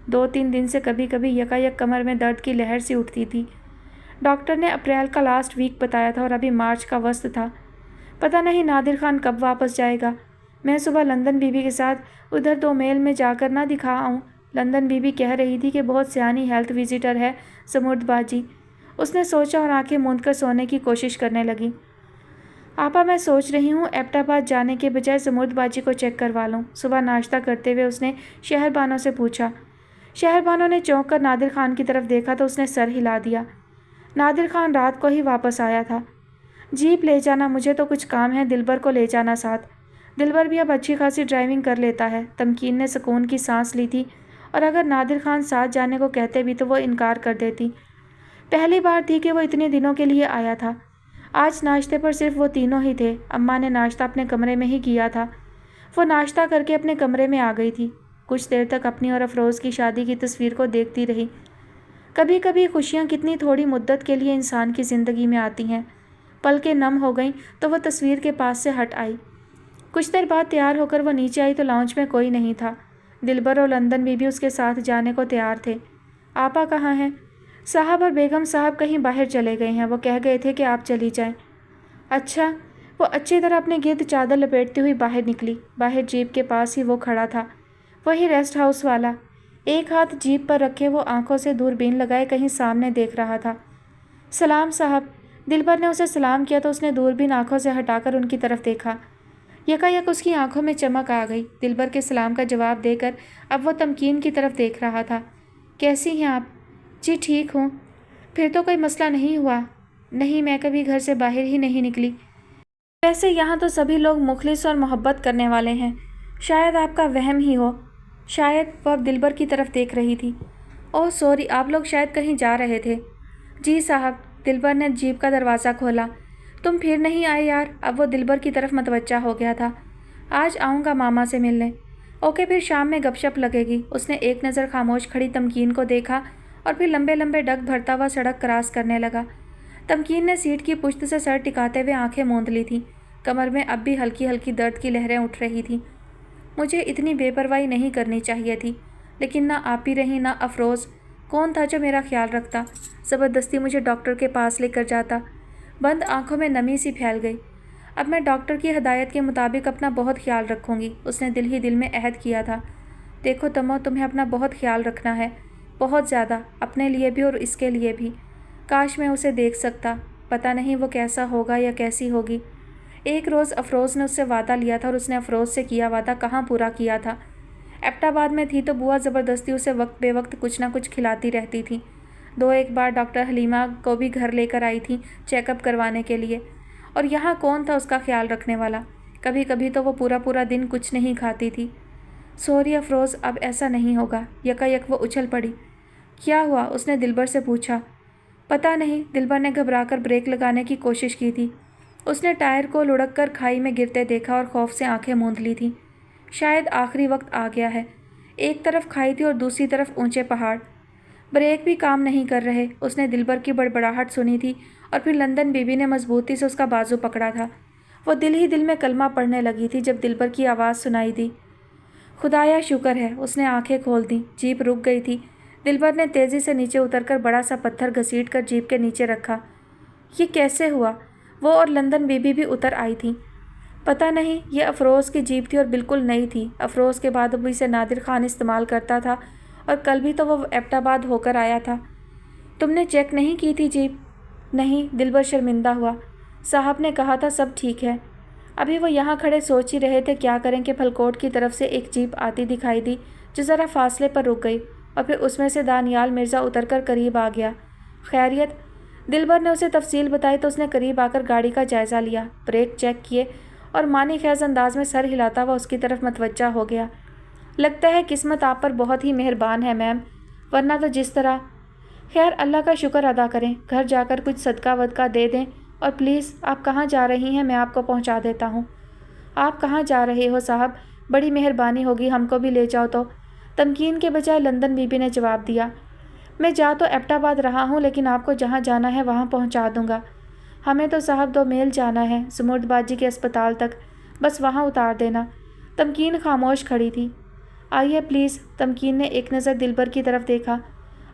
2-3 دن سے کبھی کبھی یکایک کمر میں درد کی لہر سی اٹھتی تھی۔ ڈاکٹر نے اپریل کا لاسٹ ویک بتایا تھا اور ابھی مارچ کا وسط تھا۔ پتہ نہیں نادر خان کب واپس جائے گا۔ میں صبح لندن بی بی کے ساتھ ادھر 2 میل میں جا کر نہ دکھا آؤں؟ لندن بی بی کہہ رہی تھی کہ بہت سیانی ہیلتھ وزیٹر ہے زمرد باجی۔ اس نے سوچا اور آنکھیں موند کر سونے کی کوشش کرنے لگی۔ آپا میں سوچ رہی ہوں ایبٹ آباد جانے کے بجائے زمرد باجی کو چیک کروا لوں۔ صبح ناشتہ کرتے ہوئے اس نے شہر بانو سے پوچھا۔ شہر بانو نے چونک کر نادر خان کی طرف دیکھا تو اس نے سر ہلا دیا۔ نادر خان رات کو ہی واپس آیا تھا۔ جیپ لے جانا، مجھے تو کچھ کام ہے، دلبر کو لے جانا ساتھ۔ دلبر بھی اب اچھی خاصی ڈرائیونگ کر لیتا ہے۔ تمکین نے سکون کی سانس لی تھی، اور اگر نادر خان ساتھ جانے کو کہتے بھی تو وہ انکار کر دیتی۔ پہلی بار تھی کہ وہ اتنے دنوں کے لیے آیا تھا۔ آج ناشتے پر صرف وہ تینوں ہی تھے۔ اماں نے ناشتہ اپنے کمرے میں ہی کیا تھا۔ وہ ناشتہ کر کے اپنے کمرے میں آ گئی تھی۔ کچھ دیر تک اپنی اور افروز کی شادی کی تصویر کو دیکھتی رہی۔ کبھی کبھی خوشیاں کتنی تھوڑی مدت کے لیے انسان کی زندگی میں آتی ہیں۔ پلکیں نم ہو گئیں تو وہ تصویر کے پاس سے ہٹ آئی۔ کچھ دیر بعد تیار ہو کر وہ نیچے آئی تو لاؤنج میں کوئی نہیں تھا۔ دلبر اور لندن بی بی اس کے ساتھ جانے کو تیار تھے۔ آپا کہاں ہیں؟ صاحب اور بیگم صاحب کہیں باہر چلے گئے ہیں، وہ کہہ گئے تھے کہ آپ چلی جائیں۔ اچھا۔ وہ اچھی طرح اپنے گرد چادر لپیٹتی ہوئی باہر نکلی۔ باہر جیپ کے پاس ہی وہ کھڑا تھا، وہی ریسٹ ہاؤس والا۔ ایک ہاتھ جیپ پر رکھے وہ آنکھوں سے دوربین لگائے کہیں سامنے دیکھ رہا تھا۔ سلام صاحب۔ دلبر نے اسے سلام کیا تو اس نے دوربین آنکھوں سے ہٹا کر ان کی طرف دیکھا۔ یکایک اس کی آنکھوں میں چمک آ گئی۔ دلبر کے سلام کا جواب دے کر اب وہ تمکین کی طرف دیکھ رہا تھا۔ کیسی ہیں آپ؟ جی ٹھیک ہوں۔ پھر تو کوئی مسئلہ نہیں ہوا؟ نہیں، میں کبھی گھر سے باہر ہی نہیں نکلی۔ ویسے یہاں تو سبھی لوگ مخلص اور محبت کرنے والے ہیں، شاید آپ کا وہم ہی ہو۔ شاید۔ وہ اب دلبر کی طرف دیکھ رہی تھی۔ اوہ سوری، آپ لوگ شاید کہیں جا رہے تھے۔ جی صاحب۔ دلبر نے جیپ کا دروازہ کھولا۔ تم پھر نہیں آئے یار؟ اب وہ دلبر کی طرف متوجہ ہو گیا تھا۔ آج آؤں گا ماما سے ملنے۔ اوکے، پھر شام میں گپ شپ لگے گی۔ اس نے ایک نظر خاموش کھڑی تمکین کو دیکھا اور پھر لمبے لمبے ڈگ بھرتا ہوا سڑک کراس کرنے لگا۔ تمکین نے سیٹ کی پشت سے سر ٹکاتے ہوئے آنکھیں موند لی تھیں۔ کمر میں اب بھی ہلکی ہلکی درد کی لہریں اٹھ رہی تھیں۔ مجھے اتنی بے پرواہی نہیں کرنی چاہیے تھی، لیکن نہ آپی رہی نہ افروز۔ کون تھا جو میرا خیال رکھتا؟ زبردستی مجھے ڈاکٹر کے پاس لے کر جاتا۔ بند آنکھوں میں نمی سی پھیل گئی۔ اب میں ڈاکٹر کی ہدایت کے مطابق اپنا بہت خیال رکھوں گی، اس نے دل ہی دل میں عہد کیا تھا۔ دیکھو تمو، تمہیں اپنا بہت خیال رکھنا ہے، بہت زیادہ، اپنے لیے بھی اور اس کے لیے بھی۔ کاش میں اسے دیکھ سکتا، پتہ نہیں وہ کیسا ہوگا یا کیسی ہوگی۔ ایک روز افروز نے اس سے وعدہ لیا تھا اور اس نے افروز سے کیا وعدہ کہاں پورا کیا تھا۔ ایبٹ آباد میں تھی تو بوا زبردستی اسے وقت بے وقت کچھ نہ کچھ کھلاتی رہتی تھی۔ 2-1 بار ڈاکٹر حلیمہ کو بھی گھر لے کر آئی تھی چیک اپ کروانے کے لیے، اور یہاں کون تھا اس کا خیال رکھنے والا؟ کبھی کبھی تو وہ پورا دن کچھ نہیں کھاتی تھی۔ سوری افروز، اب ایسا نہیں ہوگا۔ یکایک وہ اچھل پڑی۔ کیا ہوا؟ اس نے دلبر سے پوچھا۔ پتہ نہیں، دلبر نے گھبرا کر بریک لگانے کی کوشش کی تھی۔ اس نے ٹائر کو لڑک کر کھائی میں گرتے دیکھا اور خوف سے آنکھیں موند لی تھیں۔ شاید آخری وقت آ گیا ہے۔ ایک طرف کھائی تھی اور دوسری طرف اونچے پہاڑ۔ بریک بھی کام نہیں کر رہے۔ اس نے دلبر کی بڑبڑاہٹ سنی تھی اور پھر لندن بی بی نے مضبوطی سے اس کا بازو پکڑا تھا۔ وہ دل ہی دل میں کلمہ پڑھنے لگی تھی جب دلبر کی آواز سنائی دی۔ خدایا شکر ہے۔ اس نے آنکھیں کھول دیں۔ جیپ رک گئی تھی۔ دلبر نے تیزی سے نیچے اتر کر بڑا سا پتھر گھسیٹ کر جیپ کے نیچے رکھا۔ یہ کیسے ہوا؟ وہ اور لندن بی بی بھی اتر آئی تھیں۔ پتہ نہیں، یہ افروز کی جیپ تھی اور بالکل نئی تھی۔ افروز کے بعد اب اسے نادر خان استعمال کرتا تھا اور کل بھی تو وہ ایبٹ آباد ہو کر آیا تھا۔ تم نے چیک نہیں کی تھی جیپ؟ نہیں، دلبر شرمندہ ہوا۔ صاحب نے کہا تھا سب ٹھیک ہے۔ ابھی وہ یہاں کھڑے سوچ ہی رہے تھے کیا کریں کہ پھلکوٹ کی طرف سے ایک جیپ آتی دکھائی دی جو ذرا فاصلے پر رک گئی اور پھر اس میں سے دانیال مرزا اتر کر قریب آ گیا۔ خیریت؟ دلبر نے اسے تفصیل بتائی تو اس نے قریب آ کر گاڑی کا جائزہ لیا، بریک چیک کیے اور معنی خیز انداز میں سر ہلاتا ہوا اس کی طرف متوجہ ہو گیا۔ لگتا ہے قسمت آپ پر بہت ہی مہربان ہے میم، ورنہ تو جس طرح… خیر اللہ کا شکر ادا کریں، گھر جا کر کچھ صدقہ ودقہ دے دیں اور پلیز آپ کہاں جا رہی ہیں میں آپ کو پہنچا دیتا ہوں۔ آپ کہاں جا رہے ہو صاحب؟ بڑی مہربانی ہوگی ہم کو بھی لے جاؤ تو، تمکین کے بجائے لندن بی بی نے جواب دیا۔ میں جا تو ایبٹ آباد رہا ہوں لیکن آپ کو جہاں جانا ہے وہاں پہنچا دوں گا۔ ہمیں تو صاحب 2 میل جانا ہے زمرد باجی کے اسپتال تک، بس وہاں اتار دینا۔ تمکین خاموش کھڑی تھی۔ آئیے پلیز۔ تمکین نے ایک نظر دلبر کی طرف دیکھا۔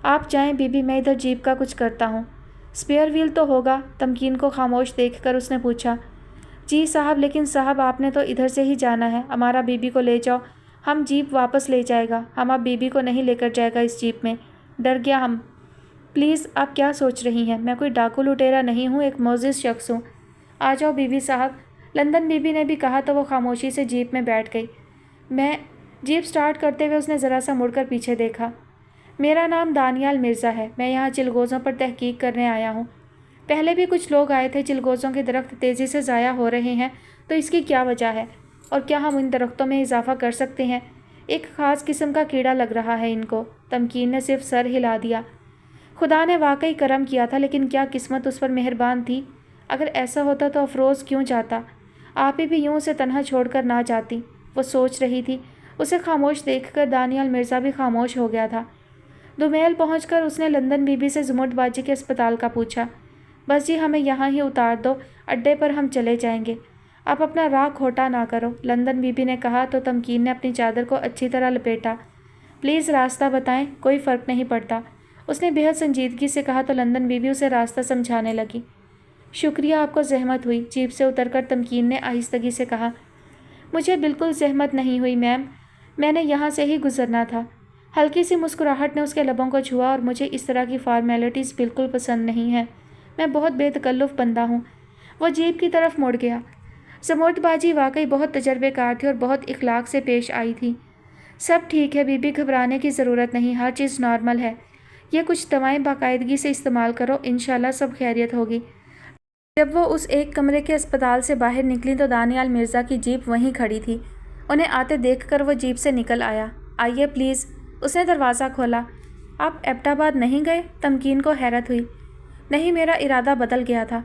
آپ جائیں بی بی، میں ادھر جیپ کا کچھ کرتا ہوں۔ اسپیئر ویل تو ہوگا؟ تمکین کو خاموش دیکھ کر اس نے پوچھا۔ جی صاحب، لیکن صاحب آپ نے تو ادھر سے ہی جانا ہے، ہمارا بی بی کو لے جاؤ، ہم جیپ واپس لے جائے گا، ہم اب بی بی کو نہیں لے کر جائے گا اس جیپ میں، ڈر گیا ہم۔ پلیز آپ کیا سوچ رہی ہیں؟ میں کوئی ڈاکو لٹیرا نہیں ہوں، ایک معزز شخص ہوں۔ آ جاؤ بی بی صاحب۔ لندن بی بی نے بھی کہا تو وہ خاموشی سے جیپ میں بیٹھ گئی۔ میں… جیپ سٹارٹ کرتے ہوئے اس نے ذرا سا مڑ کر پیچھے دیکھا۔ میرا نام دانیال مرزا ہے، میں یہاں چلغوزوں پر تحقیق کرنے آیا ہوں۔ پہلے بھی کچھ لوگ آئے تھے، چلغوزوں کے درخت تیزی سے ضائع ہو رہے ہیں تو اس کی کیا وجہ ہے اور کیا ہم ان درختوں میں اضافہ کر سکتے ہیں؟ ایک خاص قسم کا کیڑا لگ رہا ہے ان کو۔ تمکین نے صرف سر ہلا دیا۔ خدا نے واقعی کرم کیا تھا، لیکن کیا قسمت اس پر مہربان تھی؟ اگر ایسا ہوتا تو افروز کیوں جاتا؟ آپ ہی بھی یوں اسے تنہا چھوڑ کر نہ جاتی، وہ سوچ رہی تھی۔ اسے خاموش دیکھ کر دانیال مرزا بھی خاموش ہو گیا تھا۔ 2 میل پہنچ کر اس نے لندن بی بی سے زمرد باجی کے اسپتال کا پوچھا۔ بس جی ہمیں یہاں ہی اتار دو، اڈے پر ہم چلے جائیں گے، آپ اپنا راہ کھوٹا نہ کرو، لندن بی بی نے کہا تو تمکین نے اپنی چادر کو اچھی طرح لپیٹا۔ پلیز راستہ بتائیں، کوئی فرق نہیں پڑتا، اس نے بہت سنجیدگی سے کہا تو لندن بی بی اسے راستہ سمجھانے لگی۔ شکریہ، آپ کو زحمت ہوئی، جیپ سے اتر کر تمکین نے آہستگی سے کہا۔ مجھے بالکل زحمت نہیں ہوئی میم، میں نے یہاں سے ہی گزرنا تھا۔ ہلکی سی مسکراہٹ نے اس کے لبوں کو چھوا۔ اور مجھے اس طرح کی فارمیلٹیز بالکل پسند نہیں ہیں، میں بہت بے تکلف بندہ ہوں۔ وہ جیپ کی طرف مڑ گیا۔ زمرد باجی واقعی بہت تجربے کار تھی اور بہت اخلاق سے پیش آئی تھی۔ سب ٹھیک ہے بی بی، گھبرانے کی ضرورت نہیں، ہر چیز نارمل ہے، یہ کچھ دوائیں باقاعدگی سے استعمال کرو، انشاءاللہ سب خیریت ہوگی۔ جب وہ اس ایک کمرے کے اسپتال سے باہر نکلی تو دانیال مرزا کی جیپ وہیں کھڑی تھی۔ انہیں آتے دیکھ کر وہ جیپ سے نکل آیا۔ آئیے پلیز، اس نے دروازہ کھولا۔ آپ ایبٹ آباد نہیں گئے؟ تمکین کو حیرت ہوئی۔ نہیں، میرا ارادہ بدل گیا تھا،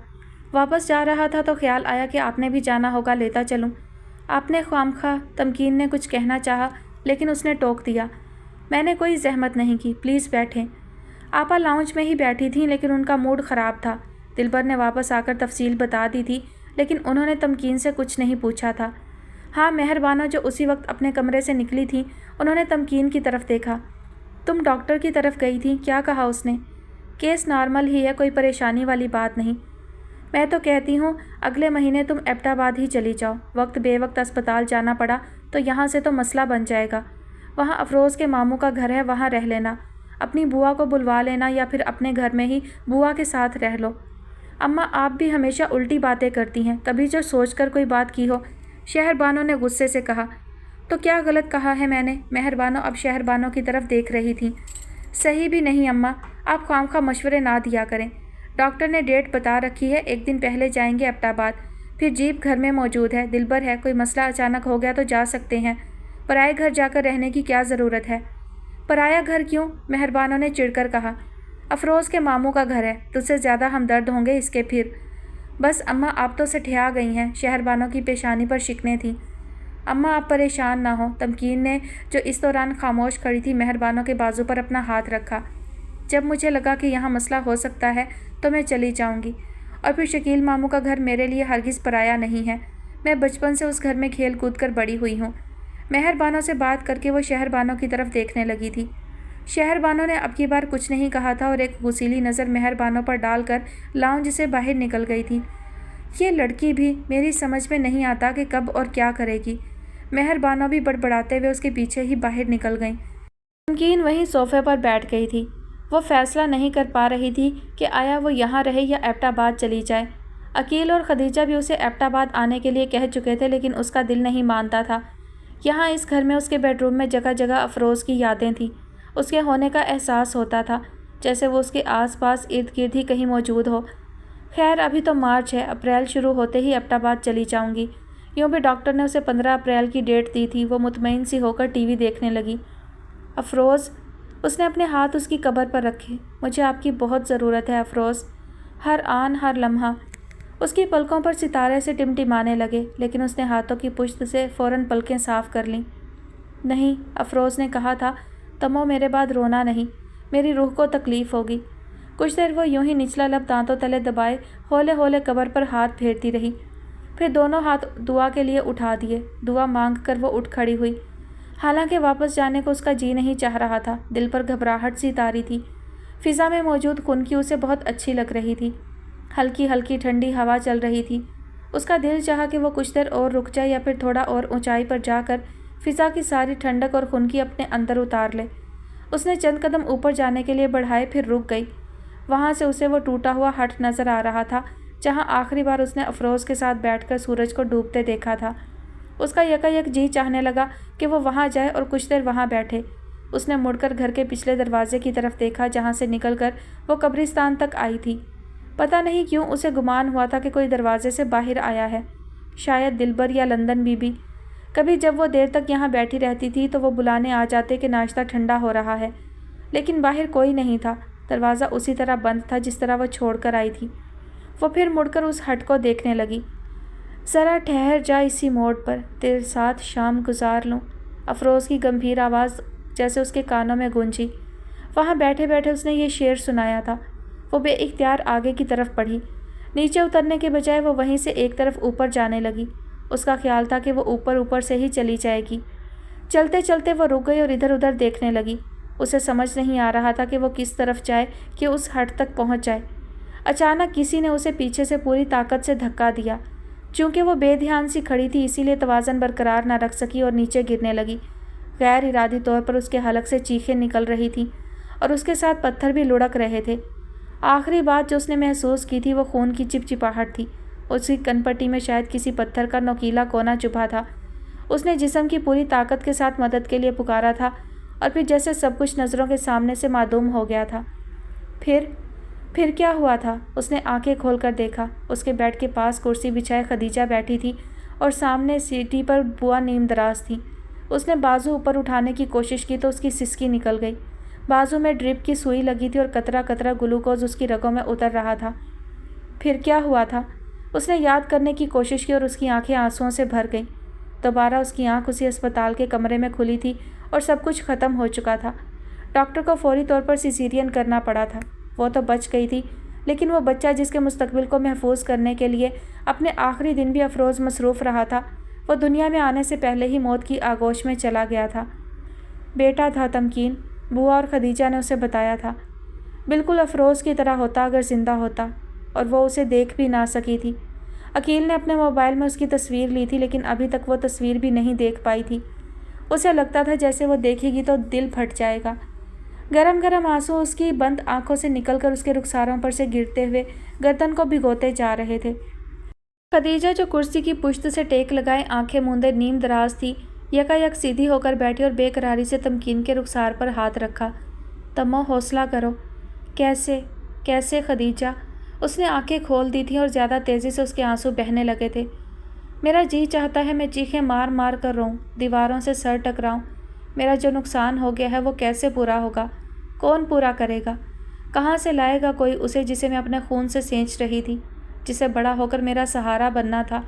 واپس جا رہا تھا تو خیال آیا کہ آپ نے بھی جانا ہوگا، لیتا چلوں۔ آپ نے خوامخواہ… تمکین نے کچھ کہنا چاہا لیکن اس نے ٹوک دیا۔ میں نے کوئی زحمت نہیں کی، پلیز بیٹھیں۔ آپا لاؤنج میں ہی بیٹھی تھیں لیکن ان کا موڈ خراب تھا۔ دلبر نے واپس آ کر تفصیل بتا دی تھی لیکن انہوں نے تمکین سے کچھ نہیں پوچھا تھا۔ ہاں مہربانہ جو اسی وقت اپنے کمرے سے نکلی تھی، انہوں نے تمکین کی طرف دیکھا۔ تم ڈاکٹر کی طرف گئی تھی، کیا کہا اس نے؟ کیس نارمل ہی ہے، کوئی پریشانی والی بات نہیں۔ میں تو کہتی ہوں اگلے مہینے تم ایبٹ آباد ہی چلی جاؤ، وقت بے وقت اسپتال جانا پڑا تو یہاں سے تو مسئلہ بن جائے گا۔ وہاں افروز کے ماموں کا گھر ہے، وہاں رہ لینا، اپنی بوا کو بلوا لینا یا پھر اپنے گھر میں ہی بوا کے ساتھ رہ لو۔ اماں آپ بھی ہمیشہ الٹی باتیں کرتی ہیں، کبھی جو سوچ کر کوئی بات کی ہو، شہر بانو نے غصے سے کہا۔ تو کیا غلط کہا ہے میں نے؟ مہر بانو اب شہر بانو کی طرف دیکھ رہی تھی۔ صحیح بھی نہیں اماں، آپ خوامخواہ مشورے نہ دیا کریں، ڈاکٹر نے ڈیٹ بتا رکھی ہے، 1 دن پہلے جائیں گے ایبٹ آباد، پھر جیپ گھر میں موجود ہے، دلبر ہے، کوئی مسئلہ اچانک ہو گیا تو جا سکتے ہیں، پرائے گھر جا کر رہنے کی کیا ضرورت ہے؟ پرایا گھر کیوں؟ مہربانوں نے چڑھ کر کہا۔ افروز کے ماموں کا گھر ہے، تجھ سے زیادہ ہمدرد ہوں گے اس کے، پھر بس اماں آپ تو سٹھیا گئی ہیں، شہر بانو کی پیشانی پر شکنیں تھیں۔ اماں آپ پریشان نہ ہو، تمکین نے جو اس دوران خاموش کھڑی تھی مہر بانو کے بازو پر اپنا ہاتھ رکھا۔ جب مجھے لگا کہ یہاں مسئلہ ہو سکتا ہے تو میں چلی جاؤں گی، اور پھر شکیل ماموں کا گھر میرے لیے ہرگز پرایا نہیں ہے، میں بچپن سے اس گھر میں کھیل کود کر بڑی ہوئی ہوں۔ مہر بانو سے بات کر کے وہ شہر بانو کی طرف دیکھنے لگی تھی۔ شہر بانو نے اب کی بار کچھ نہیں کہا تھا اور ایک غصیلی نظر مہر بانو پر ڈال کر لاؤنج سے باہر نکل گئی تھی۔ یہ لڑکی بھی میری سمجھ میں نہیں آتا کہ کب اور کیا کرے گی۔ مہر بانو بھی بڑبڑاتے ہوئے اس کے پیچھے ہی باہر نکل گئیں۔ تمکین وہیں صوفے پر بیٹھ گئی تھی۔ وہ فیصلہ نہیں کر پا رہی تھی کہ آیا وہ یہاں رہے یا ایبٹ آباد چلی جائے۔ عقیل اور خدیجہ بھی اسے ایبٹ آباد آنے کے لیے کہہ چکے تھے، لیکن اس کا دل نہیں مانتا تھا۔ یہاں اس گھر میں اس کے بیڈ روم میں جگہ جگہ افروز کی یادیں تھیں۔ اس کے ہونے کا احساس ہوتا تھا، جیسے وہ اس کے آس پاس ارد گرد ہی کہیں موجود ہو۔ خیر ابھی تو مارچ ہے، اپریل شروع ہوتے ہی ایبٹ آباد چلی جاؤں گی۔ یوں بھی ڈاکٹر نے اسے 15 اپریل کی ڈیٹ دی تھی۔ وہ مطمئن سی ہو کر ٹی وی دیکھنے لگی۔ افروز، اس نے اپنے ہاتھ اس کی قبر پر رکھے۔ مجھے آپ کی بہت ضرورت ہے افروز، ہر آن ہر لمحہ۔ اس کی پلکوں پر ستارے سے ٹمٹمانے لگے، لیکن اس نے ہاتھوں کی پشت سے فوراً پلکیں صاف کر لیں۔ نہیں، افروز نے کہا تھا، تمو میرے بعد رونا نہیں، میری روح کو تکلیف ہوگی۔ کچھ دیر وہ یوں ہی نچلا لب دانتوں تلے دبائے ہولے ہولے قبر پر ہاتھ پھیرتی رہی، پھر دونوں ہاتھ دعا کے لیے اٹھا دیے۔ دعا مانگ کر وہ اٹھ کھڑی ہوئی۔ حالانکہ واپس جانے کو اس کا جی نہیں چاہ رہا تھا، دل پر گھبراہٹ سی طاری تھی۔ فضا میں موجود خنکی اسے بہت اچھی لگ رہی تھی، ہلکی ہلکی ٹھنڈی ہوا چل رہی تھی۔ اس کا دل چاہا کہ وہ کچھ دیر اور رک جائے یا پھر تھوڑا اور اونچائی پر جا کر فضا کی ساری ٹھنڈک اور خنکی اپنے اندر اتار لے۔ اس نے چند قدم اوپر جانے کے لیے بڑھائے، پھر رک گئی۔ وہاں سے اسے وہ ٹوٹا ہوا ہٹ نظر آ رہا تھا جہاں آخری بار اس نے افروز کے ساتھ بیٹھ کر سورج کو ڈوبتے دیکھا تھا۔ اس کا یکایک جی چاہنے لگا کہ وہ وہاں جائے اور کچھ دیر وہاں بیٹھے۔ اس نے مڑ کر گھر کے پچھلے دروازے کی طرف دیکھا جہاں سے نکل کر وہ قبرستان تک آئی تھی۔ پتہ نہیں کیوں اسے گمان ہوا تھا کہ کوئی دروازے سے باہر آیا ہے، شاید دلبر یا لندن بی بی۔ کبھی جب وہ دیر تک یہاں بیٹھی رہتی تھی تو وہ بلانے آ جاتے کہ ناشتہ ٹھنڈا ہو رہا ہے، لیکن باہر کوئی نہیں تھا۔ دروازہ اسی طرح بند تھا جس طرح وہ چھوڑ کر آئی تھی۔ وہ پھر مڑ کر اس ہٹ کو دیکھنے لگی۔ ذرا ٹھہر جا اسی موڑ پر، تیرے ساتھ شام گزار لوں، افروز کی گمبھیر آواز جیسے اس کے کانوں میں گونجی۔ وہاں بیٹھے بیٹھے اس نے یہ شعر سنایا تھا۔ وہ بے اختیار آگے کی طرف بڑھی، نیچے اترنے کے بجائے وہ وہیں سے ایک طرف اوپر جانے لگی۔ اس کا خیال تھا کہ وہ اوپر اوپر سے ہی چلی جائے گی۔ چلتے چلتے وہ رک گئی اور ادھر ادھر دیکھنے لگی۔ اسے سمجھ نہیں آ رہا تھا کہ وہ کس طرف جائے کہ اس ہٹ تک پہنچ جائے۔ اچانک کسی نے اسے پیچھے سے پوری طاقت سے دھکا دیا۔ چونکہ وہ بے دھیان سی کھڑی تھی اسی لیے توازن برقرار نہ رکھ سکی اور نیچے گرنے لگی۔ غیر ارادی طور پر اس کے حلق سے چیخیں نکل رہی تھیں اور اس کے ساتھ پتھر بھی لڑک رہے تھے۔ آخری بات جو اس نے محسوس کی تھی وہ خون کی چپچپاہٹ تھی۔ اس کی کن پٹی میں شاید کسی پتھر کا نوکیلا کونا چھپا تھا۔ اس نے جسم کی پوری طاقت کے ساتھ مدد کے لیے پکارا تھا اور پھر جیسے سب کچھ نظروں کے سامنے سے معدوم ہو گیا تھا۔ پھر کیا ہوا تھا؟ اس نے آنکھیں کھول کر دیکھا۔ اس کے بیڈ کے پاس کرسی بچھائے خدیجہ بیٹھی تھی اور سامنے سیٹی پر بوا نیم دراز تھی۔ اس نے بازو اوپر اٹھانے کی کوشش کی تو اس کی سسکی نکل گئی۔ بازو میں ڈرپ کی سوئی لگی تھی اور قطرہ قطرہ گلوکوز اس کی رگوں میں اتر رہا تھا۔ پھر کیا ہوا تھا؟ اس نے یاد کرنے کی کوشش کی اور اس کی آنکھیں آنسوؤں سے بھر گئیں۔ دوبارہ اس کی آنکھ اسی اسپتال کے کمرے میں کھلی تھی اور سب کچھ ختم ہو چکا تھا۔ ڈاکٹر کو فوری طور پر سیزیرین کرنا پڑا تھا۔ وہ تو بچ گئی تھی، لیکن وہ بچہ جس کے مستقبل کو محفوظ کرنے کے لیے اپنے آخری دن بھی افروز مصروف رہا تھا، وہ دنیا میں آنے سے پہلے ہی موت کی آغوش میں چلا گیا تھا۔ بیٹا تھا تمکین، بوا اور خدیجہ نے اسے بتایا تھا۔ بالکل افروز کی طرح ہوتا اگر زندہ ہوتا، اور وہ اسے دیکھ بھی نہ سکی تھی۔ عقیل نے اپنے موبائل میں اس کی تصویر لی تھی لیکن ابھی تک وہ تصویر بھی نہیں دیکھ پائی تھی۔ اسے لگتا تھا جیسے وہ دیکھے گی تو دل پھٹ جائے گا۔ گرم گرم آنسو اس کی بند آنکھوں سے نکل کر اس کے رخساروں پر سے گرتے ہوئے گردن کو بھگوتے جا رہے تھے۔ خدیجہ جو کرسی کی پشت سے ٹیک لگائے آنکھیں موندے نیم دراز تھی، یکایک سیدھی ہو کر بیٹھی اور بے قراری سے تمکین کے رخسار پر ہاتھ رکھا۔ تمو حوصلہ کرو۔ کیسے خدیجہ؟ اس نے آنکھیں کھول دی تھیں اور زیادہ تیزی سے اس کے آنسو بہنے لگے تھے۔ میرا جی چاہتا ہے میں چیخیں مار مار کر روؤں، دیواروں سے سر ٹکراؤں۔ میرا جو نقصان ہو گیا ہے وہ کیسے پورا ہوگا؟ کون پورا کرے گا؟ کہاں سے لائے گا کوئی اسے جسے میں اپنے خون سے سینچ رہی تھی؟ جسے بڑا ہو کر میرا سہارا بننا تھا۔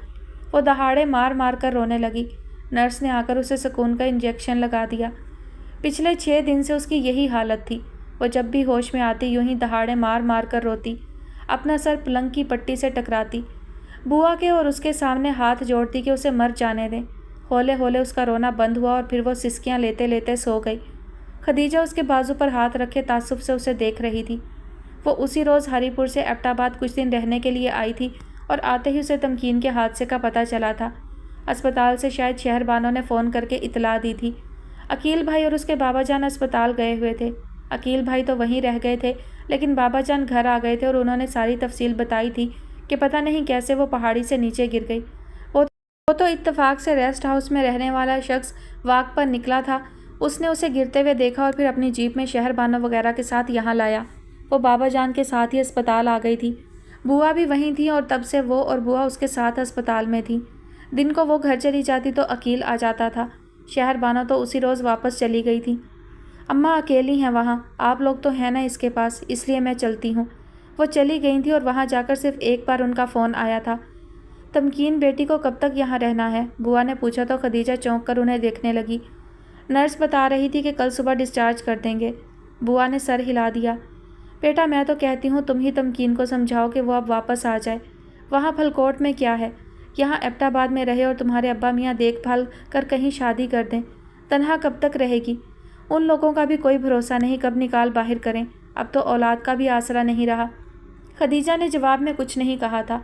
وہ دہاڑے مار مار کر رونے لگی۔ نرس نے آ کر اسے سکون کا انجیکشن لگا دیا۔ پچھلے 6 دن سے اس کی یہی حالت تھی۔ وہ جب بھی ہوش میں آتی یوں ہی دہاڑے مار مار کر روتی، اپنا سر پلنگ کی پٹی سے ٹکراتی، بوا کے اور اس کے سامنے ہاتھ جوڑتی کہ اسے مر جانے دیں۔ ہولے ہولے اس کا رونا بند ہوا اور پھر وہ سسکیاں لیتے لیتے سو گئی۔ خدیجہ اس کے بازو پر ہاتھ رکھے تعصب سے اسے دیکھ رہی تھی۔ وہ اسی روز ہری پور سے ایبٹ آباد کچھ دن رہنے کے لیے آئی تھی اور آتے ہی اسے تمکین کے حادثے کا پتہ چلا تھا۔ اسپتال سے شاید شہر بانوں نے فون کر کے اطلاع دی تھی۔ عقیل بھائی اور اس کے بابا جان اسپتال گئے ہوئے تھے۔ عقیل بھائی تو وہیں رہ گئے تھے، لیکن بابا جان گھر آ گئے تھے اور انہوں نے ساری تفصیل بتائی تھی کہ پتہ نہیں کیسے وہ پہاڑی سے نیچے گر گئی۔ وہ تو اتفاق سے ریسٹ ہاؤس میں رہنے والا شخص واک پر نکلا تھا، اس نے اسے گرتے ہوئے دیکھا اور پھر اپنی جیپ میں شہر بانوں وغیرہ کے ساتھ یہاں لایا۔ وہ بابا جان کے ساتھ ہی اسپتال آ گئی تھی۔ بوا بھی وہیں تھی اور تب سے وہ اور بوا اس کے ساتھ اسپتال میں تھی۔ دن کو وہ گھر چلی جاتی تو عقیل آ جاتا تھا۔ شہر بانو تو اسی روز واپس چلی گئی تھی۔ اماں اکیلی ہیں وہاں، آپ لوگ تو ہیں نا اس کے پاس، اس لیے میں چلتی ہوں۔ وہ چلی گئی تھی اور وہاں جا کر صرف ایک بار ان کا فون آیا تھا۔ تمکین بیٹی کو کب تک یہاں رہنا ہے؟ بوا نے پوچھا تو خدیجہ چونک کر انہیں دیکھنے لگی۔ نرس بتا رہی تھی کہ کل صبح ڈسچارج کر دیں گے۔ بوا نے سر ہلا دیا۔ بیٹا میں تو کہتی ہوں تم ہی تمکین کو سمجھاؤ کہ وہ اب واپس آ جائے۔ وہاں پھلکوٹ میں کیا ہے، یہاں ایبٹ آباد میں رہے اور تمہارے ابا میاں دیکھ بھال کر کہیں شادی کر دیں۔ تنہا کب تک رہے گی؟ ان لوگوں کا بھی کوئی بھروسہ نہیں کب نکال باہر کریں، اب تو اولاد کا بھی آسرا نہیں رہا۔ خدیجہ نے جواب میں کچھ نہیں کہا تھا۔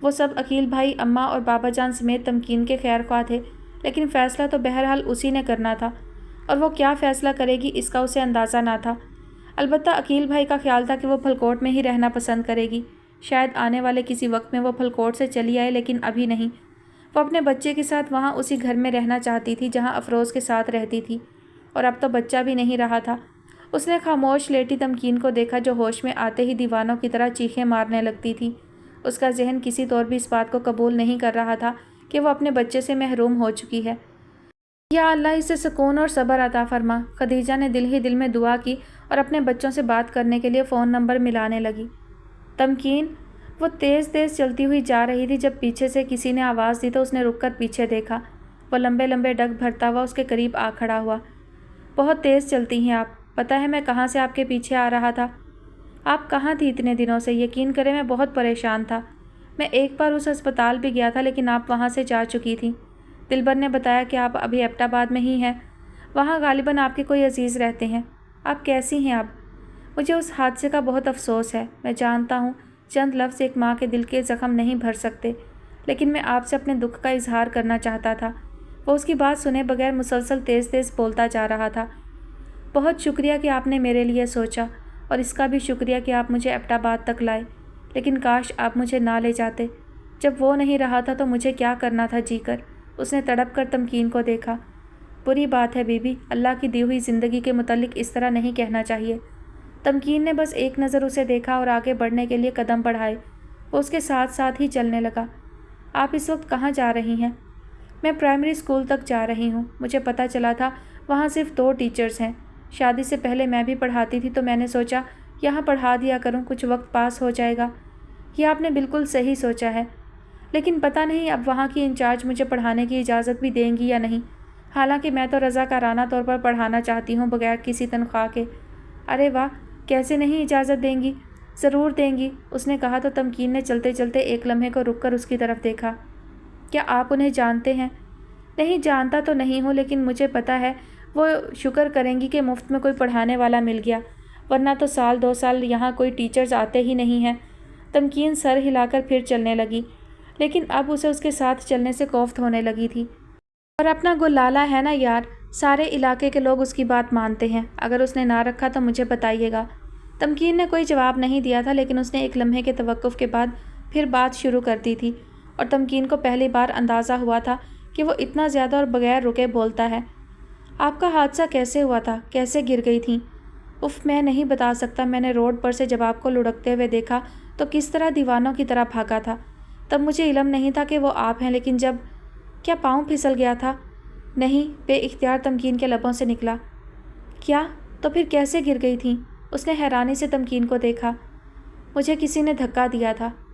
وہ سب عقیل بھائی، اماں اور بابا جان سمیت تمکین کے خیر خواہ تھے، لیکن فیصلہ تو بہرحال اسی نے کرنا تھا، اور وہ کیا فیصلہ کرے گی اس کا اسے اندازہ نہ تھا۔ البتہ عقیل بھائی کا خیال تھا کہ وہ پھلکوٹ میں ہی رہنا پسند کرے گی۔ شاید آنے والے کسی وقت میں وہ پھلکوٹ سے چلی آئے، لیکن ابھی نہیں۔ وہ اپنے بچے کے ساتھ وہاں اسی گھر میں رہنا چاہتی تھی جہاں افروز کے ساتھ رہتی تھی، اور اب تو بچہ بھی نہیں رہا تھا۔ اس نے خاموش لیٹی تمکین کو دیکھا جو ہوش میں آتے ہی دیوانوں کی طرح چیخیں مارنے لگتی تھی۔ اس کا ذہن کسی طور بھی اس بات کو قبول نہیں کر رہا تھا کہ وہ اپنے بچے سے محروم ہو چکی ہے۔ یا اللہ اسے سکون اور صبر عطا فرما۔ خدیجہ نے دل ہی دل میں دعا کی اور اپنے بچوں سے بات کرنے کے لیے فون نمبر ملانے لگی۔ تمکین، وہ تیز تیز چلتی ہوئی جا رہی تھی۔ جب پیچھے سے کسی نے آواز دی تو اس نے رک کر پیچھے دیکھا۔ وہ لمبے لمبے ڈگ بھرتا ہوا اس کے قریب آ کھڑا ہوا۔ بہت تیز چلتی ہیں آپ، پتہ ہے میں کہاں سے آپ کے پیچھے آ رہا تھا؟ آپ کہاں تھی اتنے دنوں سے؟ یقین کریں میں بہت پریشان تھا۔ میں ایک بار اس اسپتال بھی گیا تھا، لیکن آپ وہاں سے جا چکی تھیں۔ دلبر نے بتایا کہ آپ ابھی ایبٹ آباد میں ہی ہیں، وہاں غالباً آپ کے کوئی عزیز رہتے ہیں۔ آپ کیسی ہیں اب؟ مجھے اس حادثے کا بہت افسوس ہے، میں جانتا ہوں چند لفظ ایک ماں کے دل کے زخم نہیں بھر سکتے، لیکن میں آپ سے اپنے دکھ کا اظہار کرنا چاہتا تھا۔ وہ اس کی بات سنے بغیر مسلسل تیز تیز بولتا جا رہا تھا۔ بہت شکریہ کہ آپ نے میرے لیے سوچا، اور اس کا بھی شکریہ کہ آپ مجھے ایبٹ آباد تک لائے، لیکن کاش آپ مجھے نہ لے جاتے۔ جب وہ نہیں رہا تھا تو مجھے کیا کرنا تھا جی کر؟ اس نے تڑپ کر تمکین کو دیکھا۔ بری بات ہے بی بی، اللہ کی دی ہوئی زندگی کے متعلق اس طرح نہیں کہنا چاہیے۔ تمکین نے بس ایک نظر اسے دیکھا اور آگے بڑھنے کے لیے قدم بڑھائے۔ وہ اس کے ساتھ ساتھ ہی چلنے لگا۔ آپ اس وقت کہاں جا رہی ہیں؟ میں پرائمری اسکول تک جا رہی ہوں۔ مجھے پتہ چلا تھا وہاں صرف 2 ٹیچرز ہیں۔ شادی سے پہلے میں بھی پڑھاتی تھی تو میں نے سوچا یہاں پڑھا دیا کروں، کچھ وقت پاس ہو جائے گا۔ یہ آپ نے بالکل صحیح سوچا ہے، لیکن پتہ نہیں اب وہاں کی انچارج مجھے پڑھانے کی اجازت بھی دیں گی یا نہیں، حالانکہ میں تو رضاکارانہ طور پر پڑھانا چاہتی ہوں بغیر کسی تنخواہ کے۔ ارے واہ، کیسے نہیں اجازت دیں گی؟ ضرور دیں گی، اس نے کہا تو تمکین نے چلتے چلتے ایک لمحے کو رک کر اس کی طرف دیکھا۔ کیا آپ انہیں جانتے ہیں؟ نہیں جانتا تو نہیں ہوں، لیکن مجھے پتہ ہے وہ شکر کریں گی کہ مفت میں کوئی پڑھانے والا مل گیا، ورنہ تو 1-2 سال یہاں کوئی ٹیچرز آتے ہی نہیں ہیں۔ تمکین سر ہلا کر پھر چلنے لگی، لیکن اب اسے اس کے ساتھ چلنے سے کوفت ہونے لگی تھی۔ اور اپنا گلالا ہے نا یار، سارے علاقے کے لوگ اس کی بات مانتے ہیں، اگر اس نے نہ رکھا تو مجھے بتائیے گا۔ تمکین نے کوئی جواب نہیں دیا تھا، لیکن اس نے ایک لمحے کے توقف کے بعد پھر بات شروع کر دی تھی، اور تمکین کو پہلی بار اندازہ ہوا تھا کہ وہ اتنا زیادہ اور بغیر رکے بولتا ہے۔ آپ کا حادثہ کیسے ہوا تھا؟ کیسے گر گئی تھیں؟ اف میں نہیں بتا سکتا، میں نے روڈ پر سے جب آپ کو لڑکتے ہوئے دیکھا تو کس طرح دیوانوں کی طرح بھاگا تھا، تب مجھے علم نہیں تھا کہ وہ آپ ہیں، لیکن جب کیا پاؤں پھسل گیا تھا؟ نہیں، بے اختیار تمکین کے لبوں سے نکلا۔ کیا؟ تو پھر کیسے گر گئی تھیں؟ اس نے حیرانی سے تمکین کو دیکھا۔ مجھے کسی نے دھکا دیا تھا،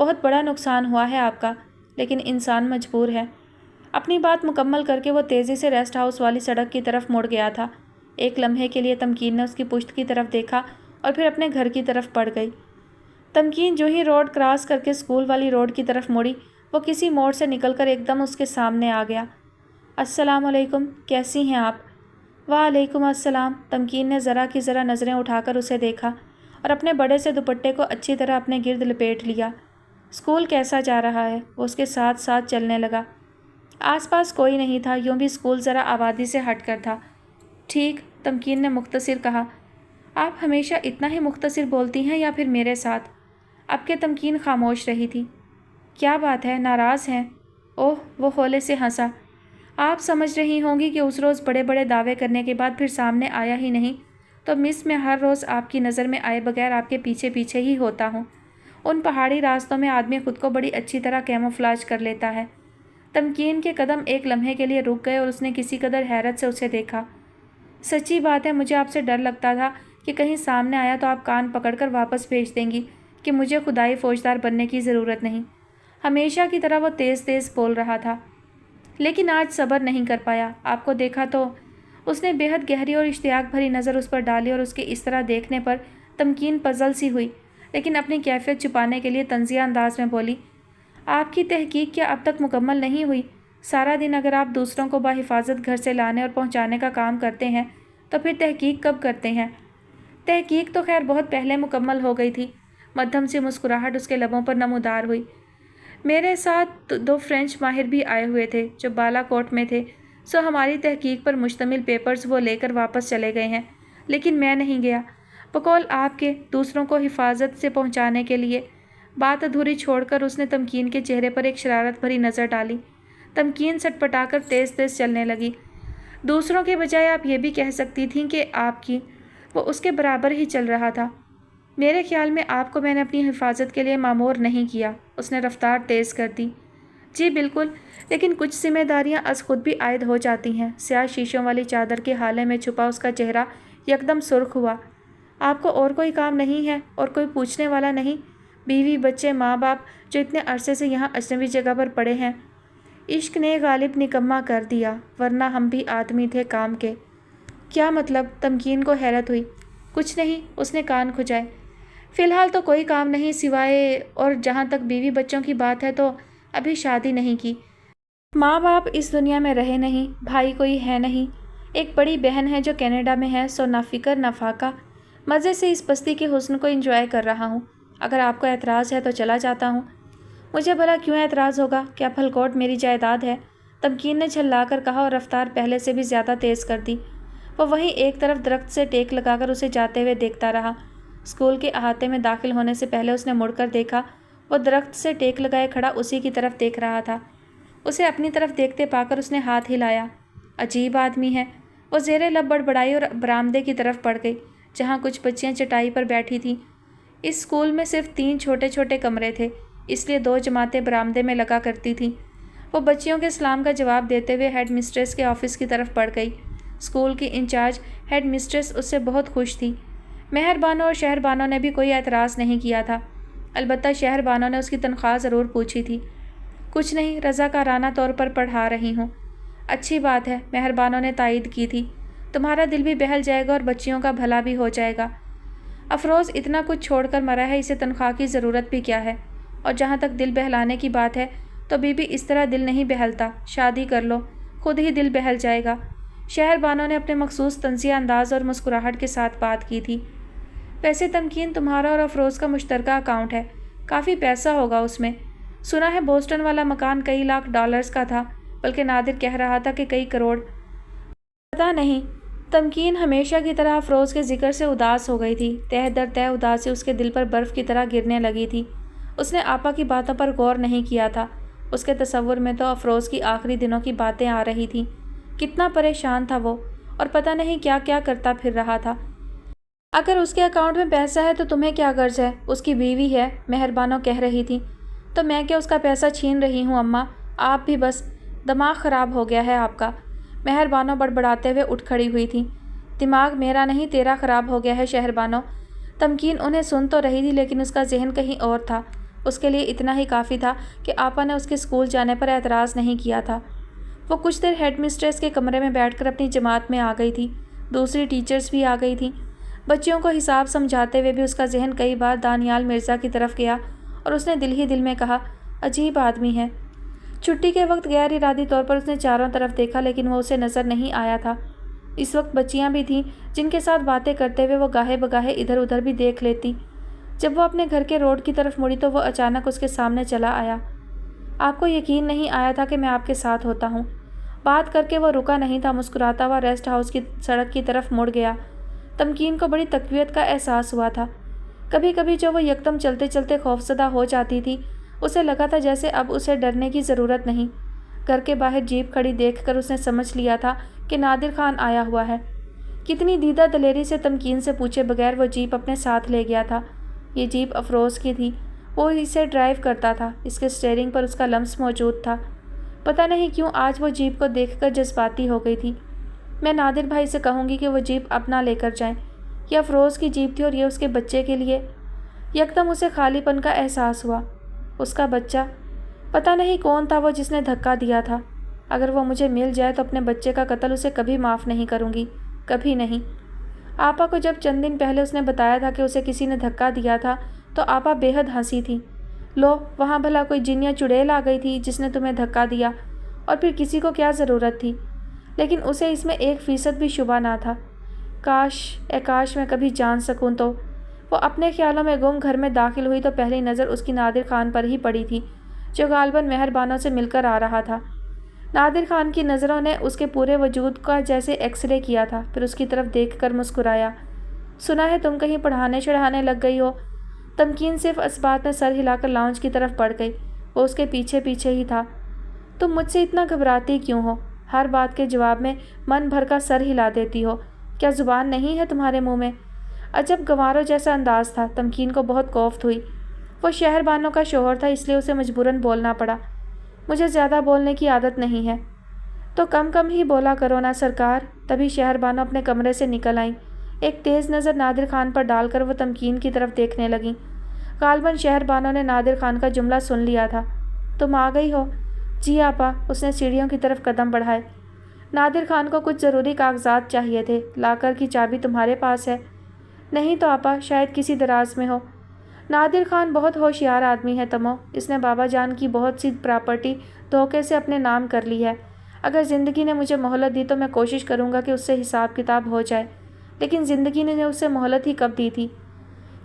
بہت بڑا نقصان ہوا ہے آپ کا، لیکن انسان مجبور ہے۔ اپنی بات مکمل کر کے وہ تیزی سے ریسٹ ہاؤس والی سڑک کی طرف مڑ گیا تھا۔ ایک لمحے کے لیے تمکین نے اس کی پشت کی طرف دیکھا اور پھر اپنے گھر کی طرف پڑ گئی۔ تمکین جو ہی روڈ کراس کر کے اسکول والی روڈ کی طرف مڑی، وہ کسی موڑ سے نکل کر ایک دم اس کے سامنے آ گیا۔ السلام علیکم، کیسی ہیں آپ؟ وعلیکم السلام۔ تمکین نے ذرا کی ذرا نظریں اٹھا کر اسے دیکھا اور اپنے بڑے سے دوپٹے کو اچھی طرح اپنے گرد لپیٹ لیا۔ اسکول کیسا جا رہا ہے؟ وہ اس کے ساتھ ساتھ چلنے لگا۔ آس پاس کوئی نہیں تھا، یوں بھی اسکول ذرا آبادی سے ہٹ کر تھا۔ ٹھیک، تمکین نے مختصر کہا۔ آپ ہمیشہ اتنا ہی مختصر بولتی ہیں یا پھر میرے ساتھ؟ اب کہ تمکین خاموش رہی تھی۔ کیا بات ہے، ناراض ہیں؟ اوہ، وہ ہولے سے ہنسا۔ آپ سمجھ رہی ہوں گی کہ اس روز بڑے بڑے دعوے کرنے کے بعد پھر سامنے آیا ہی نہیں، تو مس میں ہر روز آپ کی نظر میں آئے بغیر آپ کے پیچھے پیچھے ہی ہوتا ہوں۔ ان پہاڑی راستوں میں آدمی خود کو بڑی اچھی طرح کیموفلاج کر لیتا ہے۔ تمکین کے قدم ایک لمحے کے لیے رک گئے اور اس نے کسی قدر حیرت سے اسے دیکھا۔ سچی بات ہے، مجھے آپ سے ڈر لگتا تھا کہ کہیں سامنے آیا تو آپ کان پکڑ کر واپس بھیج دیں گی کہ مجھے خدائی فوجدار بننے کی ضرورت نہیں۔ ہمیشہ کی طرح وہ تیز تیز بول رہا تھا، لیکن آج صبر نہیں کر پایا۔ آپ کو دیکھا تو… اس نے بے حد گہری اور اشتیاق بھری نظر اس پر ڈالی اور اس کے اس طرح دیکھنے پر تمکین پزل سی ہوئی، لیکن اپنی کیفیت چھپانے کے لیے طنزیہ انداز میں بولی، آپ کی تحقیق کیا اب تک مکمل نہیں ہوئی؟ سارا دن اگر آپ دوسروں کو بحفاظت گھر سے لانے اور پہنچانے کا کام کرتے ہیں تو پھر تحقیق کب کرتے ہیں؟ تحقیق تو خیر بہت پہلے مکمل ہو گئی تھی۔ مدھم سی مسکراہٹ اس کے لبوں پر نمودار ہوئی۔ میرے ساتھ 2 فرینچ ماہر بھی آئے ہوئے تھے جو بالا کوٹ میں تھے، سو ہماری تحقیق پر مشتمل پیپرز وہ لے کر واپس چلے گئے ہیں، لیکن میں نہیں گیا، بقول آپ کے دوسروں کو حفاظت سے پہنچانے کے لیے۔ بات ادھوری چھوڑ کر اس نے تمکین کے چہرے پر ایک شرارت بھری نظر ڈالی۔ تمکین سٹ پٹا کر تیز تیز چلنے لگی۔ دوسروں کے بجائے آپ یہ بھی کہہ سکتی تھیں کہ آپ کی… وہ اس کے برابر ہی چل رہا تھا۔ میرے خیال میں آپ کو میں نے اپنی حفاظت کے لیے مامور نہیں کیا۔ اس نے رفتار تیز کر دی۔ جی بالکل، لیکن کچھ ذمہ داریاں از خود بھی عائد ہو جاتی ہیں۔ سیاہ شیشوں والی چادر کے حالے میں چھپا اس کا چہرہ یکدم سرخ ہوا۔ آپ کو اور کوئی کام نہیں ہے اور کوئی پوچھنے والا نہیں؟ بیوی، بچے، ماں باپ جو اتنے عرصے سے یہاں اجنبی جگہ پر پڑے ہیں۔ عشق نے غالب نکما کر دیا، ورنہ ہم بھی آدمی تھے کام کے۔ کیا مطلب؟ تمکین کو حیرت ہوئی۔ کچھ نہیں، اس نے کان کھجائے۔ فی الحال تو کوئی کام نہیں سوائے… اور جہاں تک بیوی بچوں کی بات ہے تو ابھی شادی نہیں کی۔ ماں باپ اس دنیا میں رہے نہیں، بھائی کوئی ہے نہیں، ایک بڑی بہن ہے جو کینیڈا میں ہے، سو نہ فکر نہ فاقہ، مزے سے اس بستی کے حسن کو انجوائے کر رہا ہوں۔ اگر آپ کو اعتراض ہے تو چلا جاتا ہوں۔ مجھے بھلا کیوں اعتراض ہوگا؟ کیا پھلکوٹ میری جائیداد ہے؟ تمکین نے جھلا کر کہا اور رفتار پہلے سے بھی زیادہ تیز کر دی۔ وہ وہیں ایک طرف درخت سے ٹیک لگا کر اسے جاتے ہوئے دیکھتا رہا۔ اسکول کے احاطے میں داخل ہونے سے پہلے اس نے مڑ کر دیکھا، وہ درخت سے ٹیک لگائے کھڑا اسی کی طرف دیکھ رہا تھا۔ اسے اپنی طرف دیکھتے پا کر اس نے ہاتھ ہلایا۔ عجیب آدمی ہے۔ وہ زیر لب بڑبڑائی اور برآمدے کی طرف پڑ گئی، جہاں کچھ بچیاں چٹائی پر بیٹھی تھیں۔ اس اسکول میں صرف 3 چھوٹے چھوٹے کمرے تھے، اس لیے 2 جماعتیں برآمدے میں لگا کرتی تھیں۔ وہ بچیوں کے سلام کا جواب دیتے ہوئے ہیڈ مسٹریس کے آفس کی طرف بڑھ گئی۔ اسکول کی انچارج ہیڈ مسٹریس اس سے بہت خوش تھی۔ مہر بانو اور شہر بانو نے بھی کوئی اعتراض نہیں کیا تھا، البتہ شہر بانو نے اس کی تنخواہ ضرور پوچھی تھی۔ کچھ نہیں، رضاکارانہ طور پر پڑھا رہی ہوں۔ اچھی بات ہے، مہر بانو نے تائید کی تھی۔ تمہارا دل بھی بہل جائے گا اور بچیوں کا بھلا بھی ہو جائے گا۔ افروز اتنا کچھ چھوڑ کر مرا ہے، اسے تنخواہ کی ضرورت بھی کیا ہے؟ اور جہاں تک دل بہلانے کی بات ہے تو بی بی اس طرح دل نہیں بہلتا، شادی کر لو، خود ہی دل بہل جائے گا۔ شہر بانو نے اپنے مخصوص طنزیہ انداز اور مسکراہٹ کے ساتھ بات کی تھی۔ ویسے تمکین، تمہارا اور افروز کا مشترکہ اکاؤنٹ ہے، کافی پیسہ ہوگا اس میں۔ سنا ہے بوسٹن والا مکان کئی لاکھ ڈالرز کا تھا، بلکہ نادر کہہ رہا تھا کہ کئی کروڑ۔ پتہ نہیں۔ تمکین ہمیشہ کی طرح افروز کے ذکر سے اداس ہو گئی تھی۔ تہ در تہ اداسی اس کے دل پر برف کی طرح گرنے لگی تھی۔ اس نے آپا کی باتوں پر غور نہیں کیا تھا۔ اس کے تصور میں تو افروز کی آخری دنوں کی باتیں آ رہی تھیں۔ کتنا پریشان تھا وہ، اور پتہ نہیں کیا کیا کرتا پھر رہا تھا۔ اگر اس کے اکاؤنٹ میں پیسہ ہے تو تمہیں کیا غرض ہے؟ اس کی بیوی ہے، مہر بانو کہہ رہی تھی۔ تو میں کیا اس کا پیسہ چھین رہی ہوں اماں؟ آپ بھی بس، دماغ خراب ہو گیا ہے آپ کا۔ مہر بانو بڑبڑاتے ہوئے اٹھ کھڑی ہوئی تھی۔ دماغ میرا نہیں، تیرا خراب ہو گیا ہے شہر بانو۔ تمکین انہیں سن تو رہی تھی لیکن اس کا ذہن کہیں اور تھا۔ اس کے لیے اتنا ہی کافی تھا کہ آپا نے اس کے اسکول جانے پر اعتراض نہیں کیا تھا۔ وہ کچھ دیر ہیڈ مسٹریس کے کمرے میں بیٹھ کر اپنی جماعت میں آ گئی تھی۔ دوسری ٹیچرز بھی آ گئی تھیں۔ بچیوں کو حساب سمجھاتے ہوئے بھی اس کا ذہن کئی بار دانیال مرزا کی طرف گیا اور اس نے دل ہی دل میں کہا، عجیب آدمی ہے۔ چھٹی کے وقت غیر ارادی طور پر اس نے چاروں طرف دیکھا لیکن وہ اسے نظر نہیں آیا تھا۔ اس وقت بچیاں بھی تھیں جن کے ساتھ باتیں کرتے ہوئے وہ گاہے بگاہے ادھر ادھر بھی دیکھ لیتی۔ جب وہ اپنے گھر کے روڈ کی طرف مڑی تو وہ اچانک اس کے سامنے چلا آیا۔ آپ کو یقین نہیں آیا تھا کہ میں آپ کے ساتھ ہوتا ہوں۔ بات کر کے وہ رکا نہیں تھا، مسکراتا ہوا ریسٹ ہاؤس کی سڑک کی طرف مڑ گیا۔ تمکین کو بڑی تقویت کا احساس ہوا تھا۔ کبھی کبھی جو وہ یکدم چلتے چلتے خوفزدہ ہو جاتی تھی، اسے لگا تھا جیسے اب اسے ڈرنے کی ضرورت نہیں۔ گھر کے باہر جیپ کھڑی دیکھ کر اس نے سمجھ لیا تھا کہ نادر خان آیا ہوا ہے۔ کتنی دیدہ دلیری سے تمکین سے پوچھے بغیر وہ جیپ اپنے ساتھ لے گیا تھا۔ یہ جیپ افروز کی تھی، وہ اسے ڈرائیو کرتا تھا، اس کے اسٹیئرنگ پر اس کا لمس موجود تھا۔ پتہ نہیں کیوں آج وہ جیپ کو دیکھ کر جذباتی ہو گئی تھی۔ میں نادر بھائی سے کہوں گی کہ وہ جیپ اپنا لے کر جائیں۔ یہ افروز کی جیپ تھی اور یہ اس کے بچے کے لیے۔ یکدم اسے خالی پن کا احساس ہوا۔ اس کا بچہ، پتہ نہیں کون تھا وہ جس نے دھکا دیا تھا۔ اگر وہ مجھے مل جائے تو اپنے بچے کا قتل اسے کبھی معاف نہیں کروں گی، کبھی نہیں۔ آپا کو جب چند دن پہلے اس نے بتایا تھا کہ اسے کسی نے دھکا دیا تھا تو آپا بے حد ہنسی تھی۔ لو، وہاں بھلا کوئی جن یا چڑیل آ گئی تھی جس نے تمہیں دھکا دیا، اور پھر کسی کو کیا ضرورت تھی؟ لیکن اسے اس میں 1% بھی شبہ نہ تھا۔ کاش میں کبھی جان سکوں تو۔ وہ اپنے خیالوں میں گم گھر میں داخل ہوئی تو پہلی نظر اس کی نادر خان پر ہی پڑی تھی، جو غالباً مہربانوں سے مل کر آ رہا تھا۔ نادر خان کی نظروں نے اس کے پورے وجود کا جیسے ایکس رے کیا تھا، پھر اس کی طرف دیکھ کر مسکرایا۔ سنا ہے تم کہیں پڑھانے چڑھانے لگ گئی ہو؟ تمکین صرف اس بات میں سر ہلا کر لاؤنج کی طرف بڑھ گئی۔ وہ اس کے پیچھے پیچھے ہی تھا۔ تم مجھ سے اتنا گھبراتی کیوں ہو؟ ہر بات کے جواب میں من بھر کا سر ہلا دیتی ہو۔ کیا زبان نہیں ہے تمہارے منہ میں؟ عجب گنواروں جیسا انداز تھا۔ تمکین کو بہت کوفت ہوئی۔ وہ شہر بانوں کا شوہر تھا، اس لیے اسے مجبوراً بولنا پڑا۔ مجھے زیادہ بولنے کی عادت نہیں ہے۔ تو کم کم ہی بولا کرو نا سرکار۔ تبھی شہر بانو اپنے کمرے سے نکل آئیں۔ ایک تیز نظر نادر خان پر ڈال کر وہ تمکین کی طرف دیکھنے لگیں۔ غالباً شہر بانو نے نادر خان کا جملہ سن لیا تھا۔ تم آ گئی ہو؟ جی آپا۔ اس نے سیڑھیوں کی طرف قدم بڑھائے۔ نادر خان کو کچھ ضروری کاغذات چاہیے تھے۔ لاکر کی چابی تمہارے پاس ہے؟ نہیں تو آپا، شاید کسی دراز میں ہو۔ نادر خان بہت ہوشیار آدمی ہے تمو۔ اس نے بابا جان کی بہت سی پراپرٹی دھوکے سے اپنے نام کر لی ہے۔ اگر زندگی نے مجھے مہلت دی تو میں کوشش کروں گا کہ اس سے حساب کتاب ہو جائے، لیکن زندگی نے اسے مہلت ہی کب دی تھی؟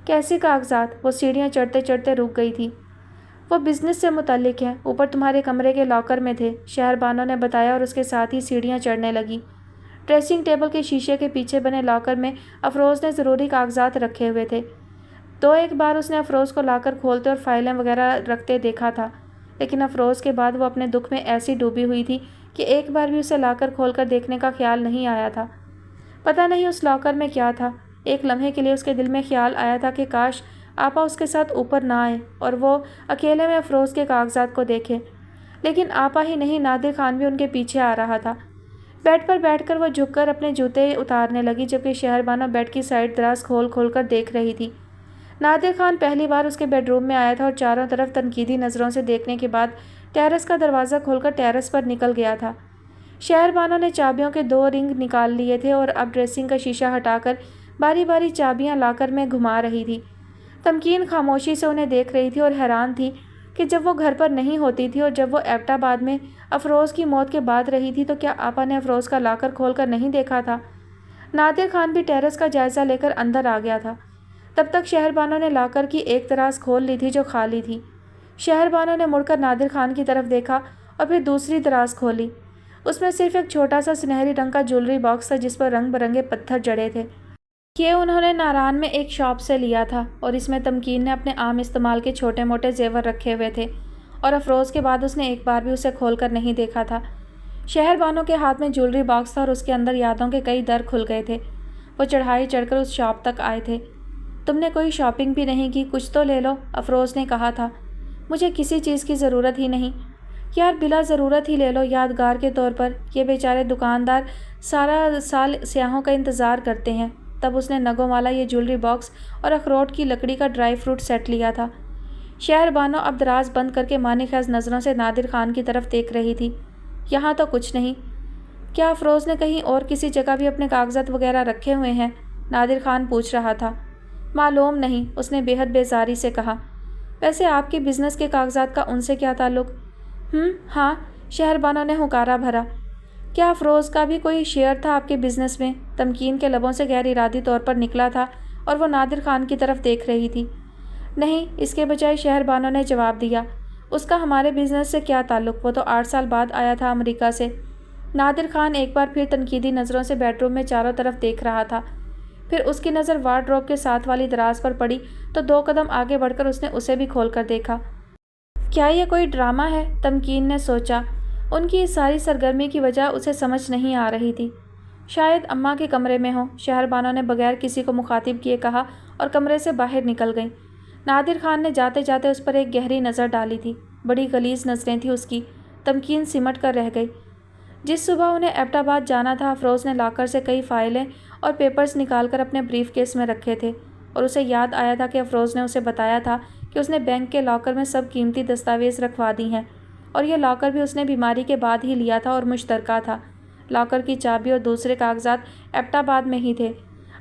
کیسے کاغذات؟ وہ سیڑھیاں چڑھتے چڑھتے رک گئی تھی۔ وہ بزنس سے متعلق ہیں، اوپر تمہارے کمرے کے لاکر میں تھے، شہر بانو نے بتایا اور اس کے ساتھ ہی سیڑھیاں چڑھنے لگی۔ ڈریسنگ ٹیبل کے شیشے کے پیچھے بنے لاکر میں افروز نے ضروری کاغذات رکھے ہوئے تھے۔ ایک بار اس نے افروز کو لاکر کھولتے اور فائلیں وغیرہ رکھتے دیکھا تھا، لیکن افروز کے بعد وہ اپنے دکھ میں ایسی ڈوبی ہوئی تھی کہ ایک بار بھی اسے لاکر کھول کر دیکھنے کا خیال نہیں آیا تھا۔ پتہ نہیں اس لاکر میں کیا تھا۔ ایک لمحے کے لیے اس کے دل میں خیال آیا تھا کہ کاش آپا اس کے ساتھ اوپر نہ آئے اور وہ اکیلے میں افروز کے کاغذات کو دیکھے، لیکن آپا ہی نہیں، نادر خان بھی ان کے پیچھے آ رہا تھا۔ بیڈ پر بیٹھ کر وہ جھک کر اپنے جوتے اتارنے لگی، جبکہ شہر بانو بیڈ کی سائڈ دراز کھول کھول کر دیکھ رہی تھی۔ نادر خان پہلی بار اس کے بیڈ روم میں آیا تھا اور چاروں طرف تنقیدی نظروں سے دیکھنے کے بعد ٹیرس کا دروازہ کھول کر ٹیرس پر نکل گیا تھا۔ شہر بانو نے چابیوں کے 2 رنگ نکال لیے تھے اور اب ڈریسنگ کا شیشہ ہٹا کر باری باری چابیاں لاکر میں گھما رہی تھی۔ تمکین خاموشی سے انہیں دیکھ رہی تھی اور حیران تھی کہ جب وہ گھر پر نہیں ہوتی تھی اور جب وہ ایبٹ آباد میں افروز کی موت کے بعد رہی تھی تو کیا آپا نے افروز کا لاکر کھول کر نہیں دیکھا تھا؟ نادر خان بھی ٹیرس کا جائزہ لے کر اندر آ گیا تھا۔ تب تک شہر بانو نے لاکر کی ایک دراز کھول لی تھی جو خالی تھی۔ شہر بانو نے مڑ کر نادر خان کی طرف دیکھا اور پھر دوسری دراز کھولی۔ اس میں صرف ایک چھوٹا سا سنہری رنگ کا جولری باکس تھا جس پر رنگ برنگے پتھر جڑے تھے۔ یہ انہوں نے ناران میں ایک شاپ سے لیا تھا اور اس میں تمکین نے اپنے عام استعمال کے چھوٹے موٹے زیور رکھے ہوئے تھے، اور افروز کے بعد اس نے ایک بار بھی اسے کھول کر نہیں دیکھا تھا۔ شہر بانو کے ہاتھ میں جولری باکس تھا اور اس کے اندر یادوں کے کئی در کھل گئے تھے۔ وہ چڑھائی چڑھ کر اس شاپ تک آئے تھے۔ تم نے کوئی شاپنگ بھی نہیں کی، کچھ تو لے لو، افروز نے کہا تھا۔ مجھے کسی چیز کی ضرورت ہی نہیں۔ یار بلا ضرورت ہی لے لو یادگار کے طور پر، یہ بیچارے دکاندار سارا سال سیاحوں کا انتظار کرتے ہیں۔ تب اس نے نگوں والا یہ جولری باکس اور اخروٹ کی لکڑی کا ڈرائی فروٹ سیٹ لیا تھا۔ شہر بانو اب دراز بند کر کے معنی خیز نظروں سے نادر خان کی طرف دیکھ رہی تھی۔ یہاں تو کچھ نہیں۔ کیا افروز نے کہیں اور کسی جگہ بھی اپنے کاغذات وغیرہ رکھے ہوئے ہیں؟ نادر خان پوچھ رہا تھا۔ معلوم نہیں، اس نے بے حد بیزاری سے کہا۔ ویسے آپ کے بزنس کے کاغذات کا ان سے کیا تعلق؟ ہاں، شہر بانو نے ہنکارا بھرا۔ کیا افروز کا بھی کوئی شیئر تھا آپ کے بزنس میں؟ تمکین کے لبوں سے غیر ارادی طور پر نکلا تھا اور وہ نادر خان کی طرف دیکھ رہی تھی۔ نہیں، اس کے بجائے شہر بانو نے جواب دیا۔ اس کا ہمارے بزنس سے کیا تعلق؟ وہ تو 8 سال بعد آیا تھا امریکہ سے۔ نادر خان ایک بار پھر تنقیدی نظروں سے بیڈ روم میں چاروں طرف دیکھ رہا تھا۔ پھر اس کی نظر وارڈروب کے ساتھ والی دراز پر پڑی تو 2 قدم آگے بڑھ کر اس نے اسے بھی کھول کر دیکھا۔ کیا یہ کوئی ڈرامہ ہے؟ تمکین نے سوچا۔ ان کی اس ساری سرگرمی کی وجہ اسے سمجھ نہیں آ رہی تھی۔ شاید اماں کے کمرے میں ہو، شہر بانو نے بغیر کسی کو مخاطب کیے کہا اور کمرے سے باہر نکل گئی۔ نادر خان نے جاتے جاتے اس پر ایک گہری نظر ڈالی تھی۔ بڑی غلیظ نظریں تھیں اس کی۔ تمکین سمٹ کر رہ گئی۔ جس صبح انہیں ایبٹ آباد جانا تھا، افروز نے لاکر سے کئی فائلیں اور پیپرز نکال کر اپنے بریف کیس میں رکھے تھے، اور اسے یاد آیا تھا کہ افروز نے اسے بتایا تھا کہ اس نے بینک کے لاکر میں سب قیمتی دستاویز رکھوا دی ہیں، اور یہ لاکر بھی اس نے بیماری کے بعد ہی لیا تھا اور مشترکہ تھا۔ لاکر کی چابی اور دوسرے کاغذات ایبٹ آباد میں ہی تھے۔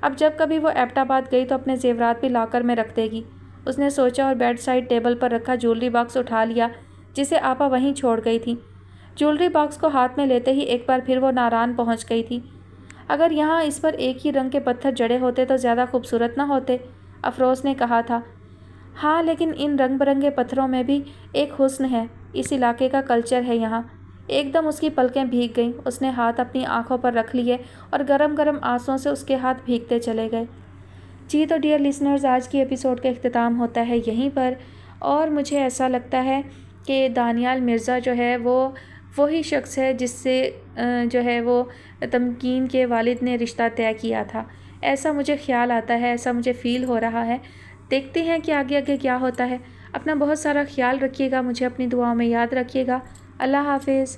اب جب کبھی وہ ایبٹ آباد گئی تو اپنے زیورات بھی لاکر میں رکھ دے گی، اس نے سوچا، اور بیڈ سائڈ ٹیبل پر رکھا جولری باکس اٹھا لیا جسے آپا وہیں چھوڑ گئی تھی۔ جولری باکس کو ہاتھ میں لیتے ہی ایک بار پھر وہ ناران پہنچ گئی تھی۔ اگر یہاں اس پر ایک ہی رنگ کے پتھر جڑے ہوتے تو زیادہ خوبصورت نہ ہوتے، افروز نے کہا تھا۔ ہاں، لیکن ان رنگ برنگے پتھروں میں بھی ایک حسن ہے، اس علاقے کا کلچر ہے یہاں۔ ایک دم اس کی پلکیں بھیگ گئیں، اس نے ہاتھ اپنی آنکھوں پر رکھ لیے اور گرم گرم آنسوؤں سے اس کے ہاتھ بھیگتے چلے گئے۔ جی تو ڈیئر لسنرز، آج کی ایپیسوڈ کا اختتام ہوتا ہے یہیں پر، اور مجھے ایسا لگتا ہے کہ دانیال مرزا جو ہے وہ وہی شخص ہے جس سے جو ہے وہ تمکین کے والد نے رشتہ طے کیا تھا۔ ایسا مجھے خیال آتا ہے، ایسا مجھے فیل ہو رہا ہے۔ دیکھتے ہیں کہ آگے آگے کیا ہوتا ہے۔ اپنا بہت سارا خیال رکھیے گا، مجھے اپنی دعاؤں میں یاد رکھیے گا۔ اللہ حافظ۔